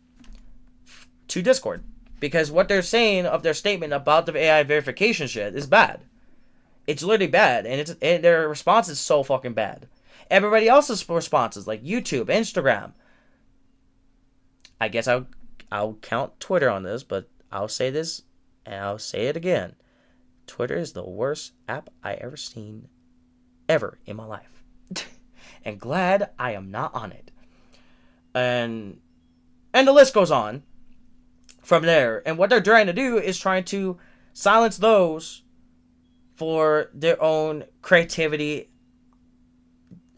[SPEAKER 2] to Discord. Because what they're saying of their statement about the AI verification shit is bad. It's literally bad, and their response is so fucking bad. Everybody else's responses, like YouTube, Instagram. I guess I'll count Twitter on this, but I'll say this, and I'll say it again. Twitter is the worst app I ever seen, ever in my life. And glad I am not on it. And the list goes on from there. And what they're trying to do is trying to silence those for their own creativity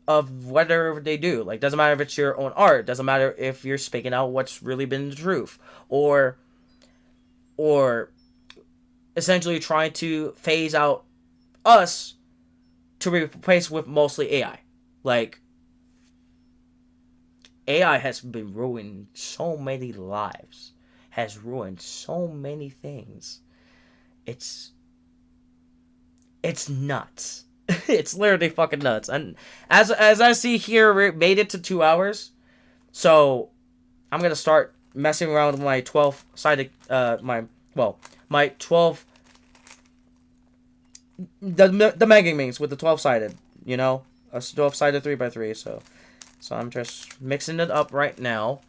[SPEAKER 2] of whatever they do. Like, doesn't matter if it's your own art, doesn't matter if you're speaking out what's really been the truth, or essentially trying to phase out us to be replaced with mostly AI. Like, AI has been ruining so many lives, has ruined so many things. It's nuts. It's literally fucking nuts. And as I see here, it made it to 2 hours. So I'm gonna start messing around with my 12-sided my 12 the mega means with the 12-sided, you know, a 12-sided 3x3. So I'm just mixing it up right now.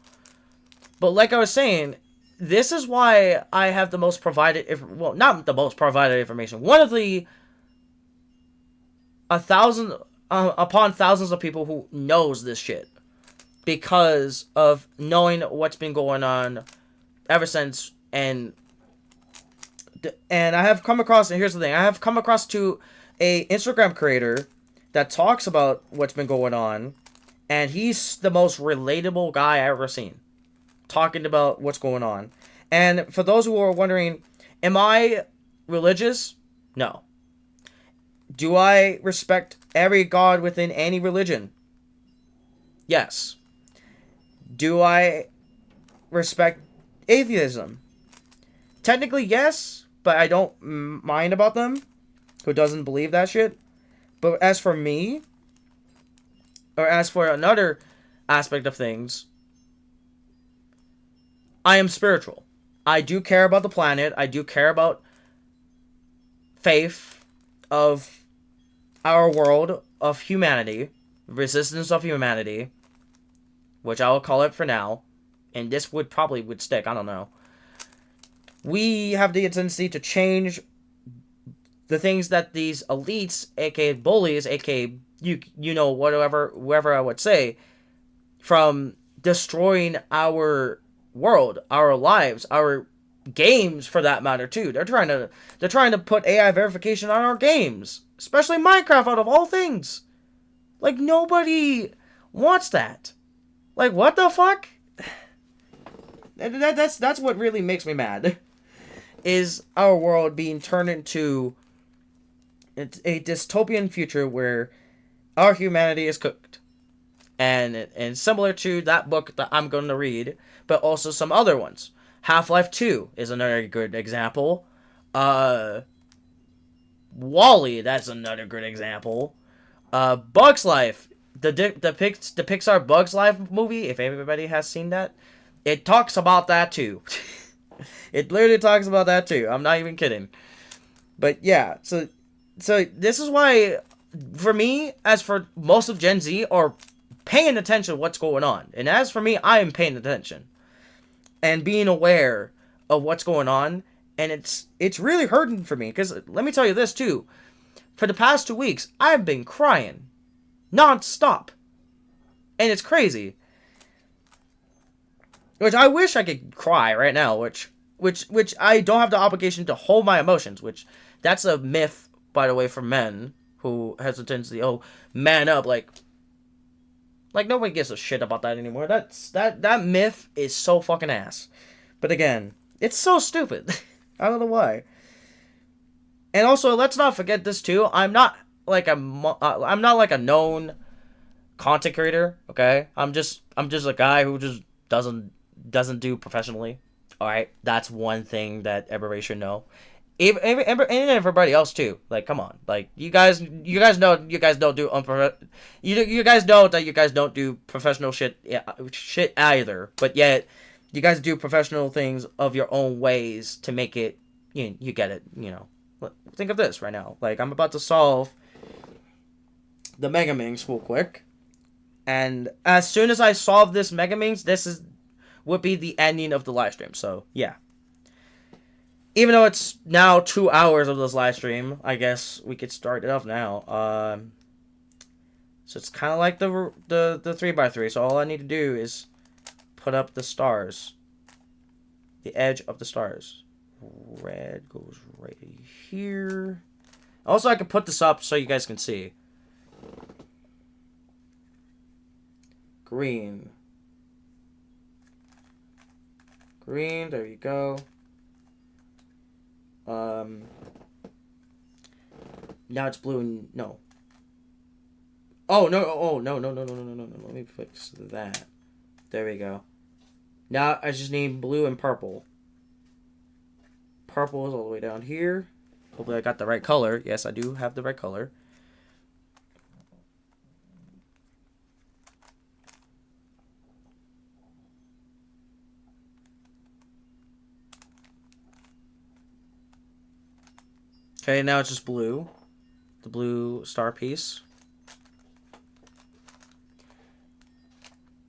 [SPEAKER 2] But like I was saying, this is why I have the most provided, not the most provided information. One of the upon thousands of people who knows this shit because of knowing what's been going on ever since. And I have come across, and here's the thing, I have come across to a Instagram creator that talks about what's been going on, and he's the most relatable guy I've ever seen talking about what's going on. And for those who are wondering, am I religious? No. Do I respect every god within any religion? Yes. Do I respect atheism? Technically, yes, but I don't mind about them. Who doesn't believe that shit? But as for me, or as for another aspect of things, I am spiritual. I do care about the planet. I do care about faith of our world, of humanity, resistance of humanity, which I will call it for now, and this would stick, I don't know. We have the tendency to change the things that these elites, aka bullies, aka you know, whatever I would say, from destroying our world, our lives, our games for that matter too. They're trying to put AI verification on our games, especially Minecraft out of all things. Like, nobody wants that. Like, what the fuck? That's what really makes me mad. Is our world being turned into a dystopian future where our humanity is cooked. And similar to that book that I'm going to read, but also some other ones. Half-Life 2 is another good example. WALL-E, that's another good example. Bugs Life, the Pixar Bugs Life movie, if everybody has seen that, it talks about that too. It literally talks about that too. I'm not even kidding. But yeah, so this is why, for me, as for most of Gen Z, are paying attention to what's going on. And as for me, I am paying attention. And being aware of what's going on. And it's really hurting for me. Because let me tell you this too. For the past 2 weeks, I've been crying. Non-stop. And it's crazy. Which I wish I could cry right now. Which I don't have the obligation to hold my emotions. Which, that's a myth, by the way, for men. Who has a tendency, man up, like nobody gives a shit about that anymore. That myth is so fucking ass. But again, it's so stupid. I don't know why. And also, let's not forget this too. I'm not like a known content creator. Okay, I'm just a guy who just doesn't do professionally. All right, that's one thing that everybody should know. And everybody else too. Like, come on. Like, you guys know you guys don't do you guys know that you guys don't do professional shit either. But yet you guys do professional things of your own ways to make it, you get it, Think of this right now. Like, I'm about to solve the Mega Minx real quick. And as soon as I solve this Mega Minx, would be the ending of the live stream. So, yeah. Even though it's now 2 hours of this live stream, I guess we could start it off now. So it's kind of like the 3x3. So all I need to do is put up the stars. The edge of the stars. Red goes right here. Also, I can put this up so you guys can see. Green. Green, there you go. Now it's blue and no. Oh no! Oh no! No! No! No! No! No! No! Let me fix that. There we go. Now I just need blue and purple. Purple is all the way down here. Hopefully I got the right color. Yes, I do have the right color. Okay, now it's just blue. The blue star piece.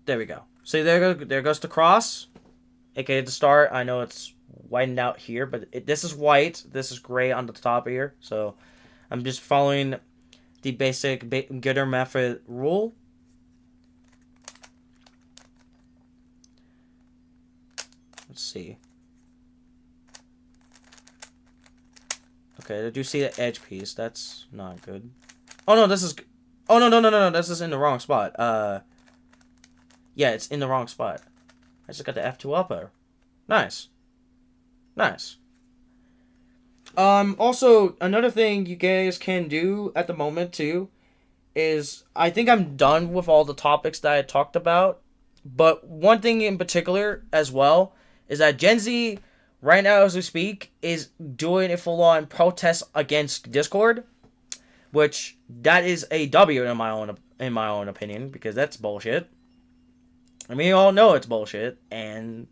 [SPEAKER 2] There we go. See, there goes the cross, aka the star. I know it's whitened out here, but this is white. This is gray on the top here. So I'm just following the basic beginner method rule. Let's see. Okay, I do see the edge piece. That's not good. Oh no, this is. Oh no! This is in the wrong spot. Yeah, it's in the wrong spot. I just got the F2 upper. Nice. Nice. Also, another thing you guys can do at the moment, too, is I think I'm done with all the topics that I talked about. But one thing in particular, as well, is that Gen Z, right now as we speak, is doing a full-on protest against Discord. Which, that is a W in my own opinion, because that's bullshit. I mean, you all know it's bullshit, and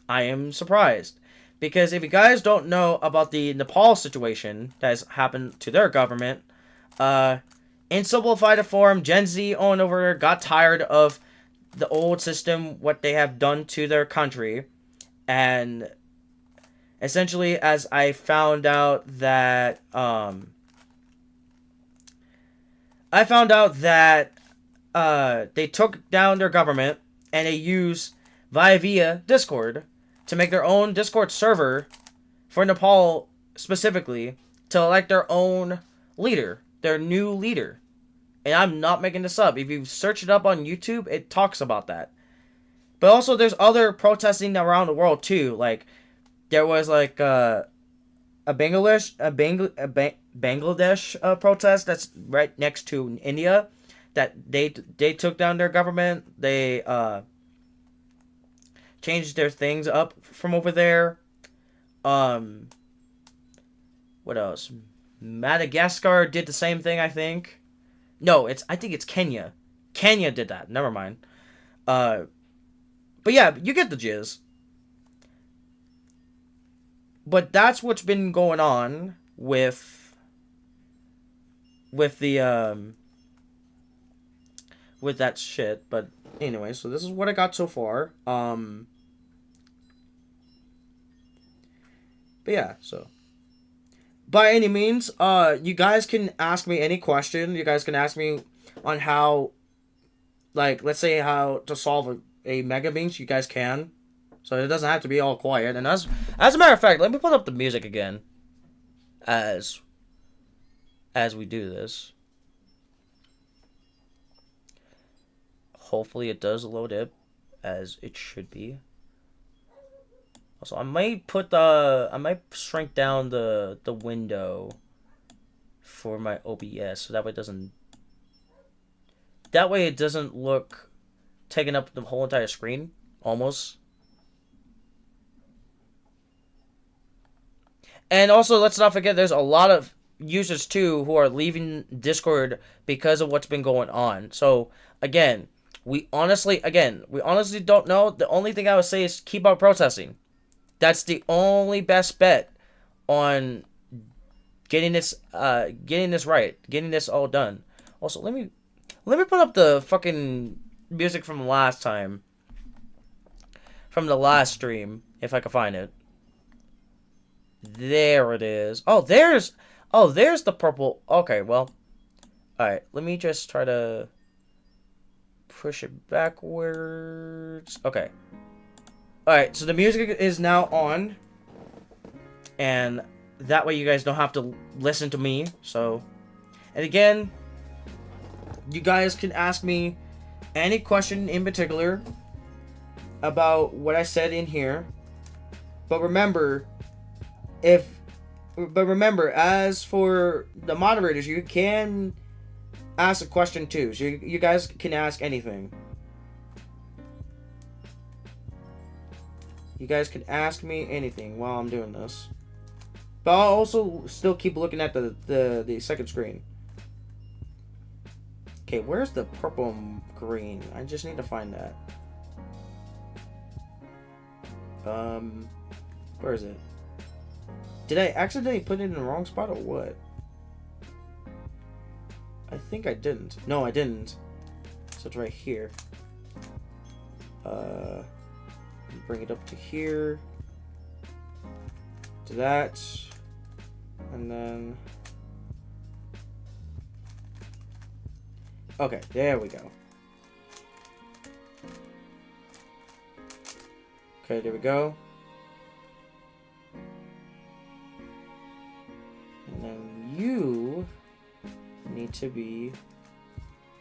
[SPEAKER 2] I am surprised. Because if you guys don't know about the Nepal situation that has happened to their government, in simplified form, Gen Z on over there got tired of the old system, what they have done to their country, and essentially, as I found out that, they took down their government and they use via Discord to make their own Discord server for Nepal specifically to elect their own leader, their new leader. And I'm not making this up. If you search it up on YouTube, it talks about that. But also there's other protesting around the world too. Like there was like a Bangladesh protest that's right next to India. That they took down their government. They changed their things up from over there. What else? Madagascar did the same thing, I think. No, I think it's Kenya. Kenya did that. Never mind. But yeah, you get the jizz. But that's what's been going on with the with that shit. But anyway, so this is what I got so far. But yeah, so by any means, you guys can ask me any question. You guys can ask me on how, like, let's say how to solve a Mega Minx. You guys can. So it doesn't have to be all quiet. And as a matter of fact, let me put up the music again. As we do this. Hopefully it does load it as it should be. Also, I might shrink down the window for my OBS so that way it doesn't look taking up the whole entire screen almost. And also, let's not forget there's a lot of users too who are leaving Discord because of what's been going on. So again, we honestly don't know. The only thing I would say is keep on processing. That's the only best bet on getting this right, getting this all done. Also, let me put up the fucking music from last time, from the last stream, if I can find it. There it is. Oh, there's the purple. Okay, well, all right. Let me just try to push it backwards. Okay. All right. So the music is now on, and that way you guys don't have to listen to me. So, and again, you guys can ask me any question in particular about what I said in here. But remember, as for the moderators, you can ask a question too. So you guys can ask anything. You guys can ask me anything while I'm doing this. But I'll also still keep looking at the second screen. Okay, where's the purple and green? I just need to find that. Where is it? Did I accidentally put it in the wrong spot or what? I think I didn't. No, I didn't. So it's right here. Bring it up to here. To that. And then... Okay, there we go. Okay, there we go. And then you need to be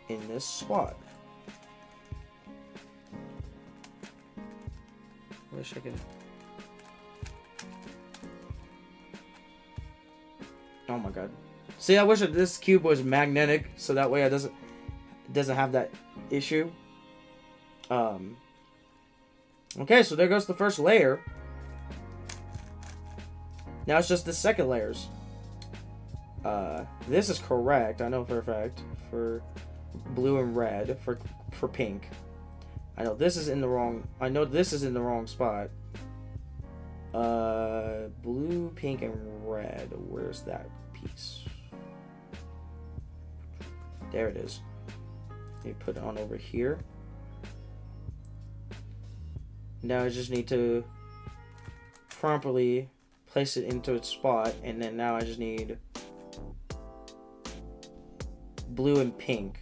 [SPEAKER 2] in this spot. Wish I could... Oh my god. See, I wish that this cube was magnetic, so that way it doesn't have that issue. Okay, so there goes the first layer. Now it's just the second layers. This is correct, I know for a fact. For blue and red, for pink. I know this is in the wrong spot. Blue, pink, and red. Where's that piece? There it is. You put it on over here. Now I just need to properly place it into its spot, and then now I just need blue and pink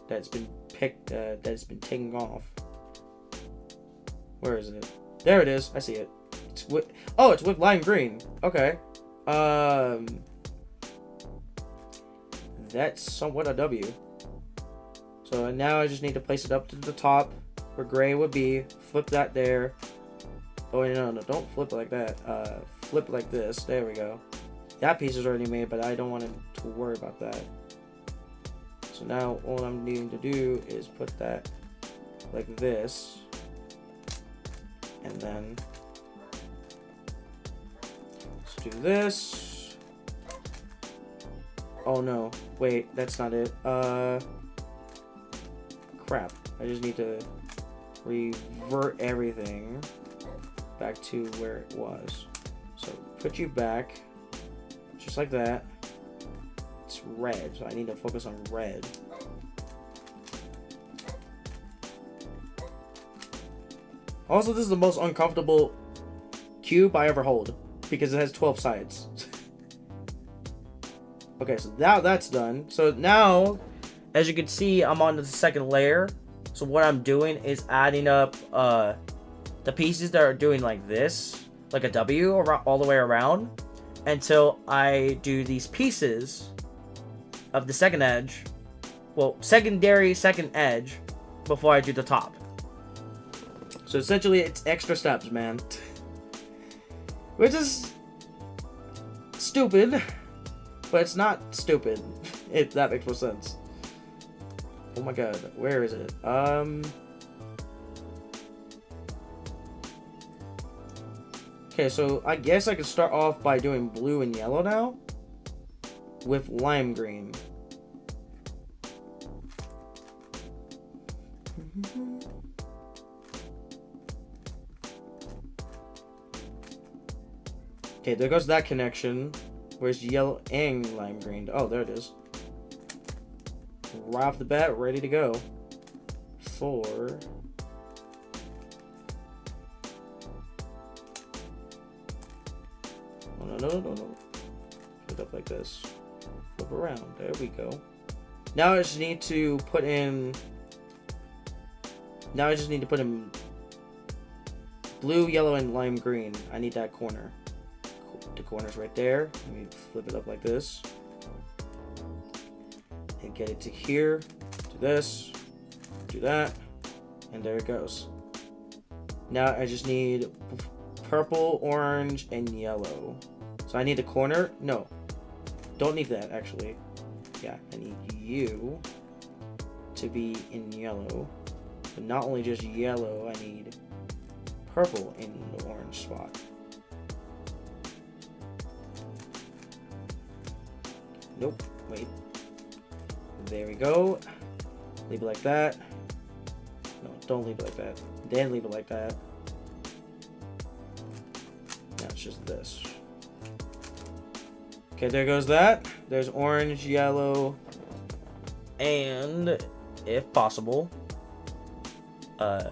[SPEAKER 2] that's been picked, that's been taken off. Where is it? There it is. I see it. It's with lime green. Okay. That's somewhat a W. So now I just need to place it up to the top where gray would be. Flip that there. Oh no, don't flip it like that. Flip it like this. There we go. That piece is already made, but I don't want to worry about that. So now all I'm needing to do is put that like this. And then let's do this. Oh no, wait, that's not it. Crap. I just need to revert everything back to where it was. So put you back, just like that. It's red, so I need to focus on red. Also, this is the most uncomfortable cube I ever hold because it has 12 sides. Okay, so now that's done. So now, as you can see, I'm on the second layer. So what I'm doing is adding up the pieces that are doing like this, like a W all the way around, until I do these pieces of the second edge, well, secondary second edge, before I do the top. So essentially, it's extra steps, man. Which is stupid, but it's not stupid, if that makes more sense. Oh my god, where is it? Okay, so I guess I could start off by doing blue and yellow now, with lime green. Okay, there goes that connection. Where's yellow and lime green? Oh, there it is. Right off the bat, ready to go. For... Oh, no. Flip it up like this. Flip around. There we go. Now I just need to put in... blue, yellow, and lime green. I need that corner. The corner's right there. Let me flip it up like this. And get it to here. Do this. Do that. And there it goes. Now I just need purple, orange, and yellow. So I need the corner. No. Don't need that, actually. Yeah, I need you to be in yellow. But not only just yellow, I need purple in the orange spot. Nope, wait. There we go. Leave it like that. No, don't leave it like that. Then leave it like that. Now it's just this. Okay, there goes that. There's orange, yellow, and if possible, I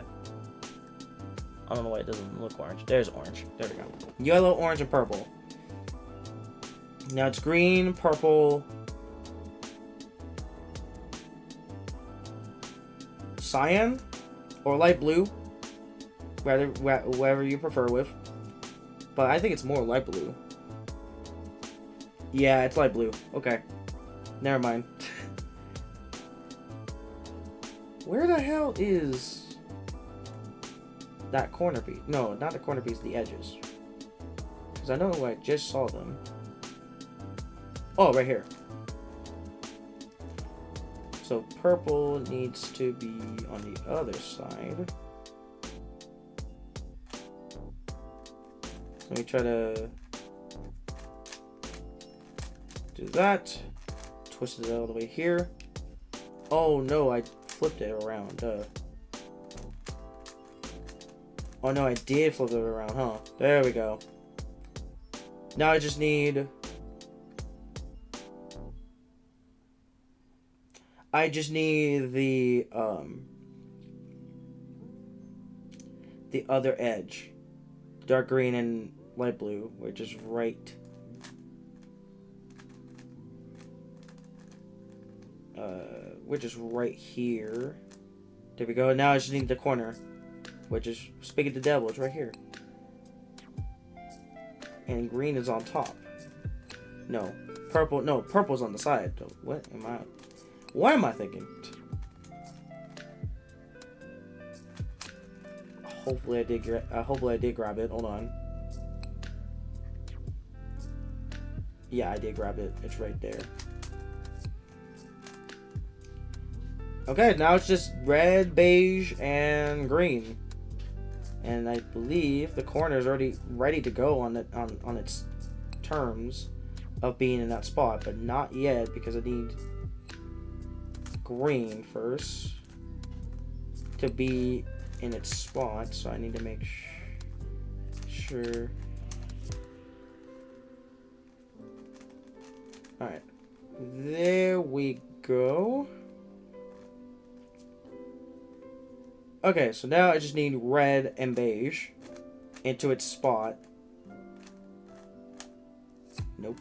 [SPEAKER 2] don't know why it doesn't look orange. There's orange. There we go. Yellow, orange, and purple. Now it's green, purple, cyan, or light blue, whatever you prefer with. But I think it's more light blue. Yeah, it's light blue. Okay. Never mind. Where the hell is that corner piece? No, not the corner piece, the edges. Because I know I just saw them. Oh, right here. So purple needs to be on the other side. Let me try to do that. Twist it all the way here. Oh no, I flipped it around. Oh no, I did flip it around, huh? There we go. Now I just need... the other edge. Dark green and light blue, which is right. Which is right here. There we go. Now I just need the corner, which is, speak of the devil, it's right here. And green is on top. No, purple. No, purple's on the side. What am I thinking? Hopefully I did grab it. Hold on. Yeah, I did grab it. It's right there. Okay, now it's just red, beige, and green. And I believe the corner is already ready to go on its terms of being in that spot, but not yet because I need green first to be in its spot, so I need to make sure. Alright, there we go. Okay, so now I just need red and beige into its spot. Nope.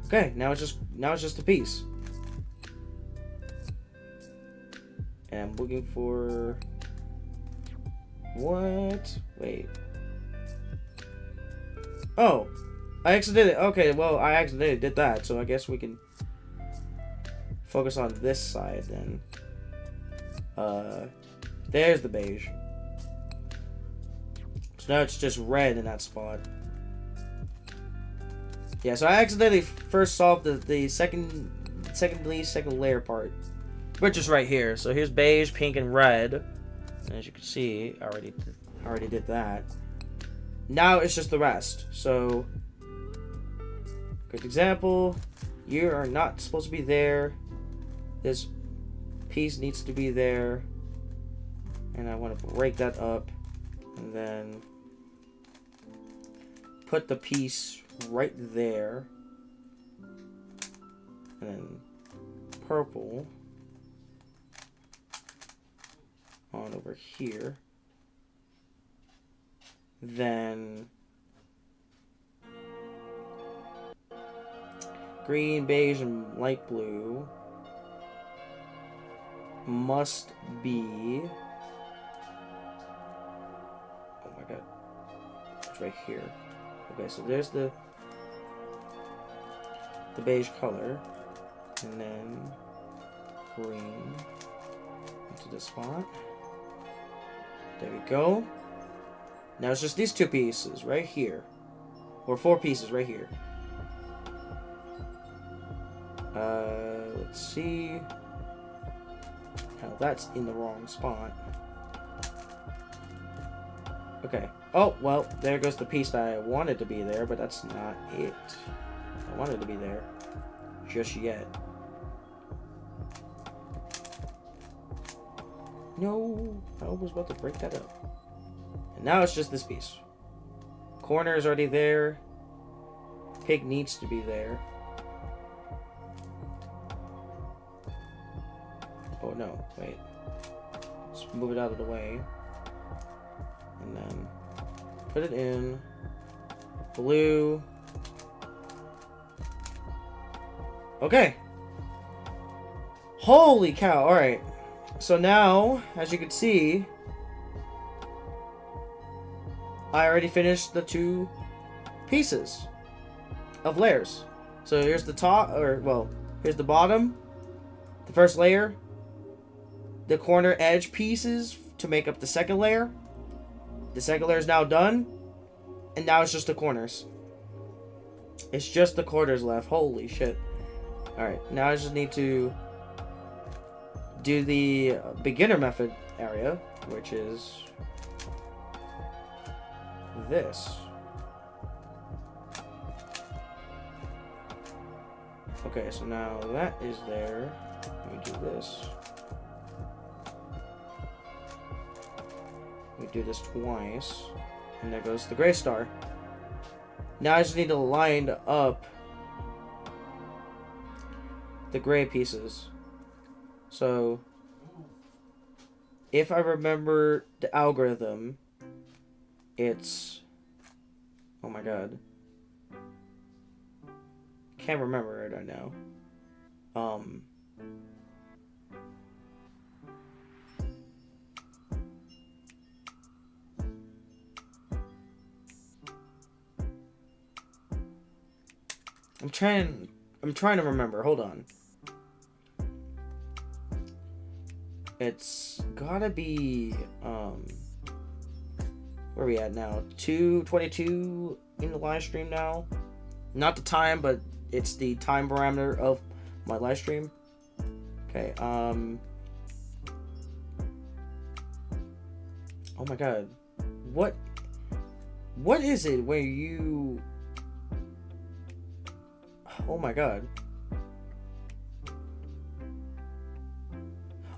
[SPEAKER 2] Okay, now it's just a piece. And I'm looking for what? Wait. Oh, I accidentally. Okay, well, I accidentally did that, so I guess we can focus on this side then. There's the beige. So now it's just red in that spot. Yeah, so I accidentally first solved the second layer part, which is right here. So here's beige, pink, and red. And as you can see, I already did that. Now it's just the rest. So, good example. You are not supposed to be there. This piece needs to be there. And I want to break that up. And then put the piece right there. And then purple on over here. Then green, beige, and light blue must be, oh my god, it's right here. Okay, so there's the beige color, and then green into the spot. There we go. Now it's just these two pieces right here, or four pieces right here. Let's see. Now that's in the wrong spot. Okay. Oh, well, there goes the piece that I wanted to be there, but that's not it. I wanted to be there just yet. No, I was about to break that up. And now it's just this piece. Corner is already there. Pig needs to be there. Oh no, wait. Let's move it out of the way. And then put it in. Blue. Okay. Holy cow, alright. So now, as you can see, I already finished the two pieces of layers. So here's the top, or well, here's the bottom, the first layer, the corner edge pieces to make up the second layer. The second layer is now done, and now it's just the corners. It's just the corners left. Holy shit. Alright, now I just need to do the beginner method area, which is this. Okay, so now that is there. Let me do this. We do this twice, and there goes the gray star. Now I just need to line up the gray pieces. So, if I remember the algorithm, it's, oh my god, can't remember it right now. I'm trying to remember. Hold on. It's gotta be where are we at now? 2:22 in the live stream now. Not the time, but it's the time parameter of my live stream. Okay. Oh my god. What is it where you? Oh my god.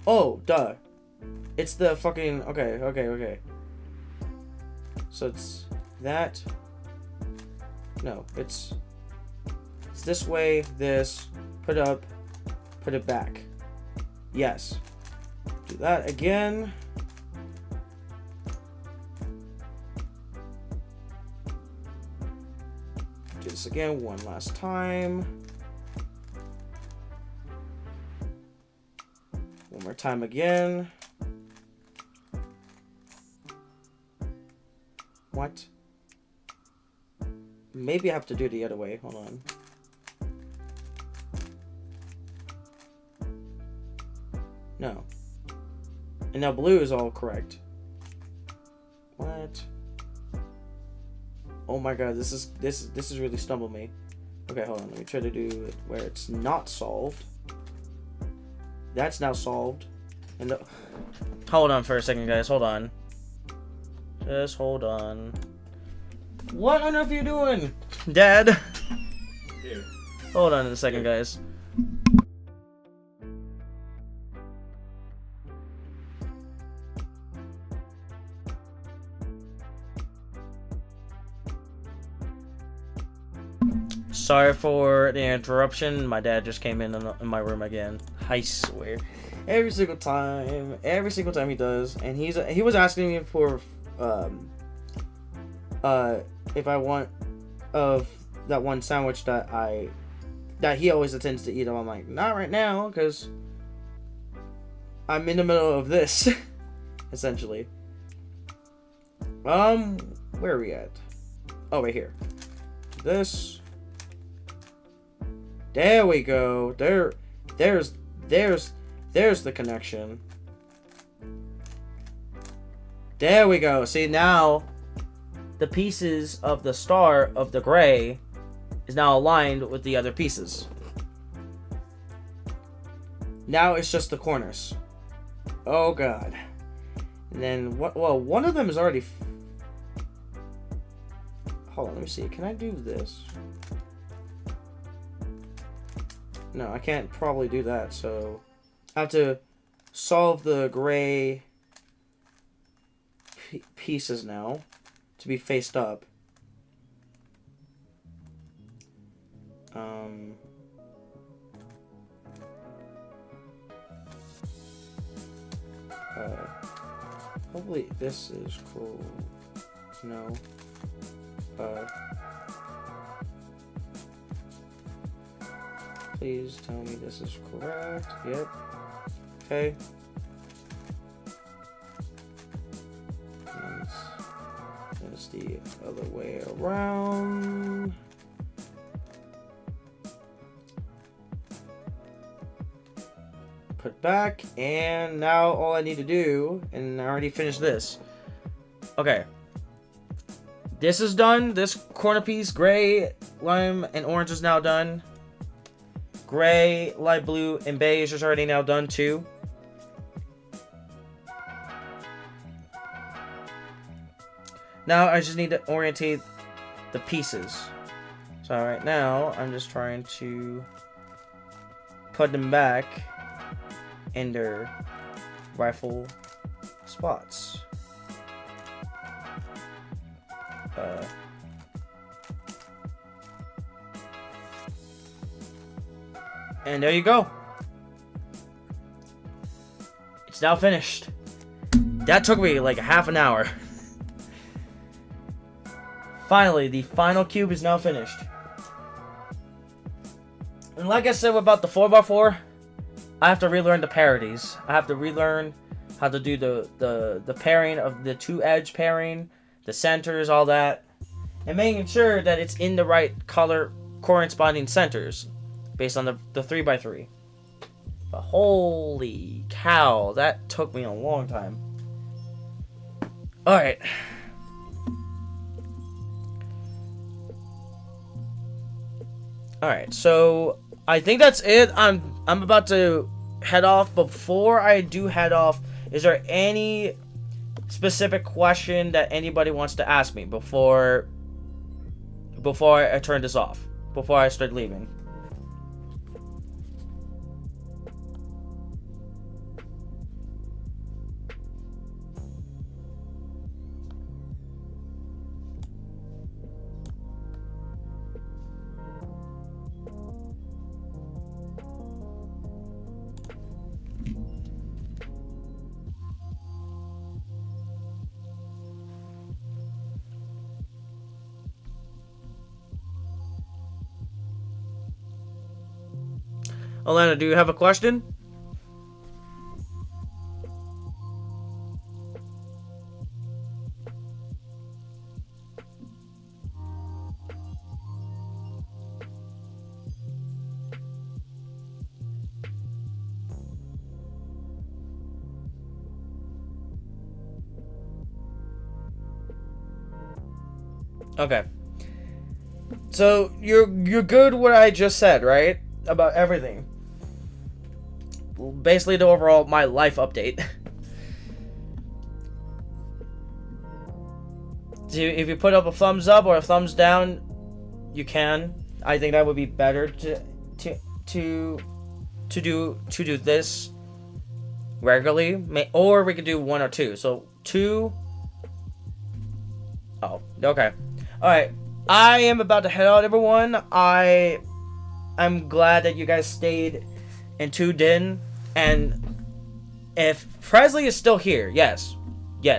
[SPEAKER 2] Oh, duh. It's the fucking... Okay. So it's that. No, it's this way, this, put up, put it back. Yes. Do that again. Do this again one last time. One more time again. What? Maybe I have to do it the other way. Hold on. No. And now blue is all correct. What? Oh my god, this is really stumbling me. Okay, hold on. Let me try to do it where it's not solved. That's now solved. And hold on for a second, guys. Hold on. Just hold on. What on earth are you doing, Dad?
[SPEAKER 4] Here.
[SPEAKER 2] Hold on a second, guys. Sorry for the interruption. My dad just came in my room again. I swear. Every single time he does. And he was asking me for if I want of that one sandwich that he always intends to eat. I'm like, not right now, because I'm in the middle of this. Essentially. Where are we at? Oh, right here. This. There we go. There's the connection. There we go. See, now the pieces of the star of the gray is now aligned with the other pieces. Now it's just the corners. Oh god. And then what? Well, one of them is already. Hold on, let me see. Can I do this? No, I can't probably do that. So I have to solve the gray pieces now to be faced up. Hopefully this is cool. No. Please tell me this is correct. Yep. Okay. That's the other way around. Put back, and now all I need to do, and I already finished this. Okay. This is done. This corner piece, gray, lime, and orange is now done. Gray, light blue, and beige is already now done too. Now I just need to orientate the pieces. So right now I'm just trying to put them back in their rightful spots. And there you go. It's now finished. That took me like half an hour. Finally, the final cube is now finished. And like I said about the 4x4, I have to relearn the parodies. I have to relearn how to do the pairing of the two edge pairing, the centers, all that. And making sure that it's in the right color corresponding centers based on the 3x3. But holy cow, that took me a long time. Alright. Alright, so I think that's it. I'm about to head off. Before I do head off, is there any specific question that anybody wants to ask me before I turn this off? Before I start leaving? Alana, do you have a question? Okay. So you're good with what I just said, right? About everything. Basically the overall my life update. So if you put up a thumbs up or a thumbs down, you can. I think that would be better to do this regularly, or we could do 1 or 2. So 2. Oh, okay. All right. I am about to head out, everyone. I'm glad that you guys stayed and tuned in. And if Presley is still here, yes,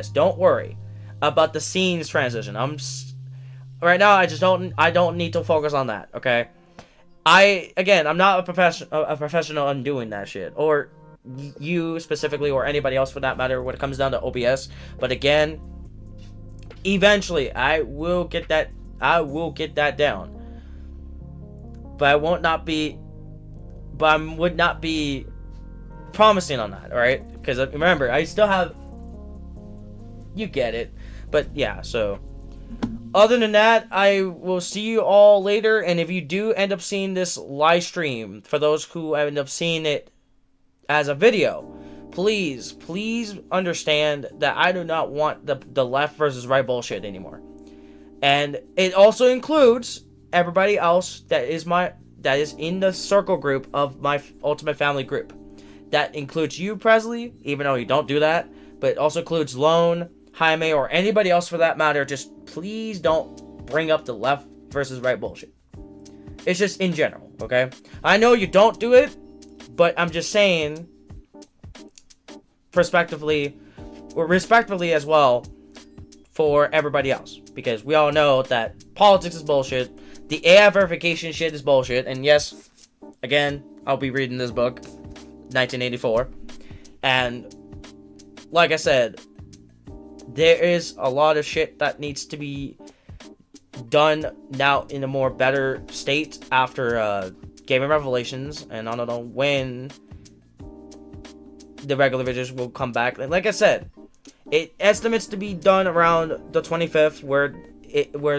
[SPEAKER 2] don't worry about the scenes transition. Right now, I don't need to focus on that, okay? I'm not a professional on doing that shit, or you specifically, or anybody else for that matter, when it comes down to OBS. But again, eventually, I will get that down. But I would not be promising on that, alright? Because remember, I still have, you get it. But yeah, so other than that, I will see you all later. And if you do end up seeing this live stream, for those who end up seeing it as a video, please understand that I do not want the left versus right bullshit anymore. And it also includes everybody else that is in the circle group of my Ultimate Family group. That includes you, Presley, even though you don't do that. But it also includes Lone, Jaime, or anybody else for that matter. Just please don't bring up the left versus right bullshit. It's just in general, okay? I know you don't do it, but I'm just saying, respectively as well, for everybody else. Because we all know that politics is bullshit. The AI verification shit is bullshit. And yes, again, I'll be reading this book, 1984. And like I said, there is a lot of shit that needs to be done now in a more better state after Game of Revelations. And I don't know when the regular videos will come back. Like I said, it estimates to be done around the 25th, where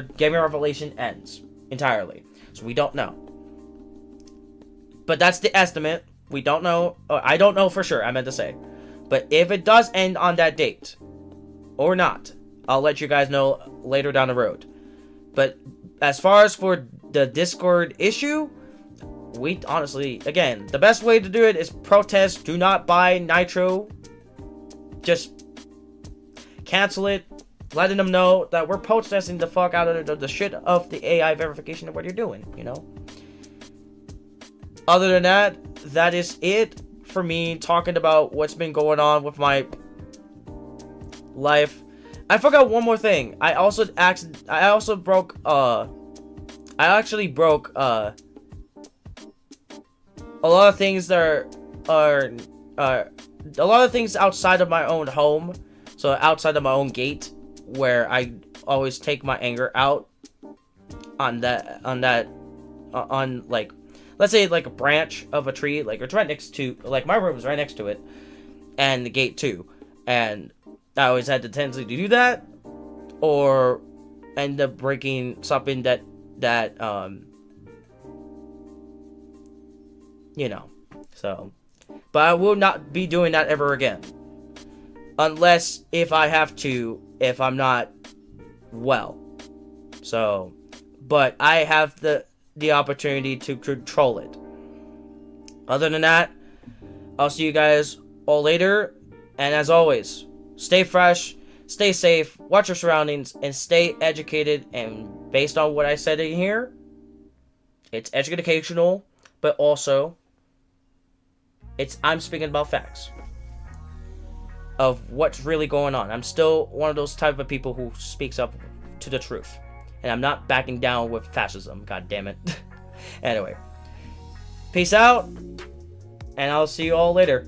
[SPEAKER 2] Game of Revelation ends entirely. So we don't know. But that's the estimate. We don't know. I don't know for sure, I meant to say. But if it does end on that date, or not, I'll let you guys know later down the road. But as far as for the Discord issue, we honestly, again, the best way to do it is protest. Do not buy Nitro. Just cancel it. Letting them know that we're protesting the fuck out of the shit of the AI verification of what you're doing, you know? Other than that, that is it for me talking about what's been going on with my life. I forgot one more thing. I actually broke a lot of things that are a lot of things outside of my own home, so outside of my own gate, where I always take my anger out on like, let's say like a branch of a tree, like it's right next to, like my room is right next to it, and the gate too, and I always had the tendency to do that, or end up breaking something that you know, so, but I will not be doing that ever again, unless if I have to, if I'm not well. So, but I have the opportunity to control it. Other than that, I'll see you guys all later, and as always, stay fresh, stay safe, watch your surroundings, and stay educated. And based on what I said in here, it's educational, but also I'm speaking about facts of what's really going on. I'm still one of those type of people who speaks up to the truth, and I'm not backing down with fascism. God damn it. Anyway, peace out, and I'll see you all later.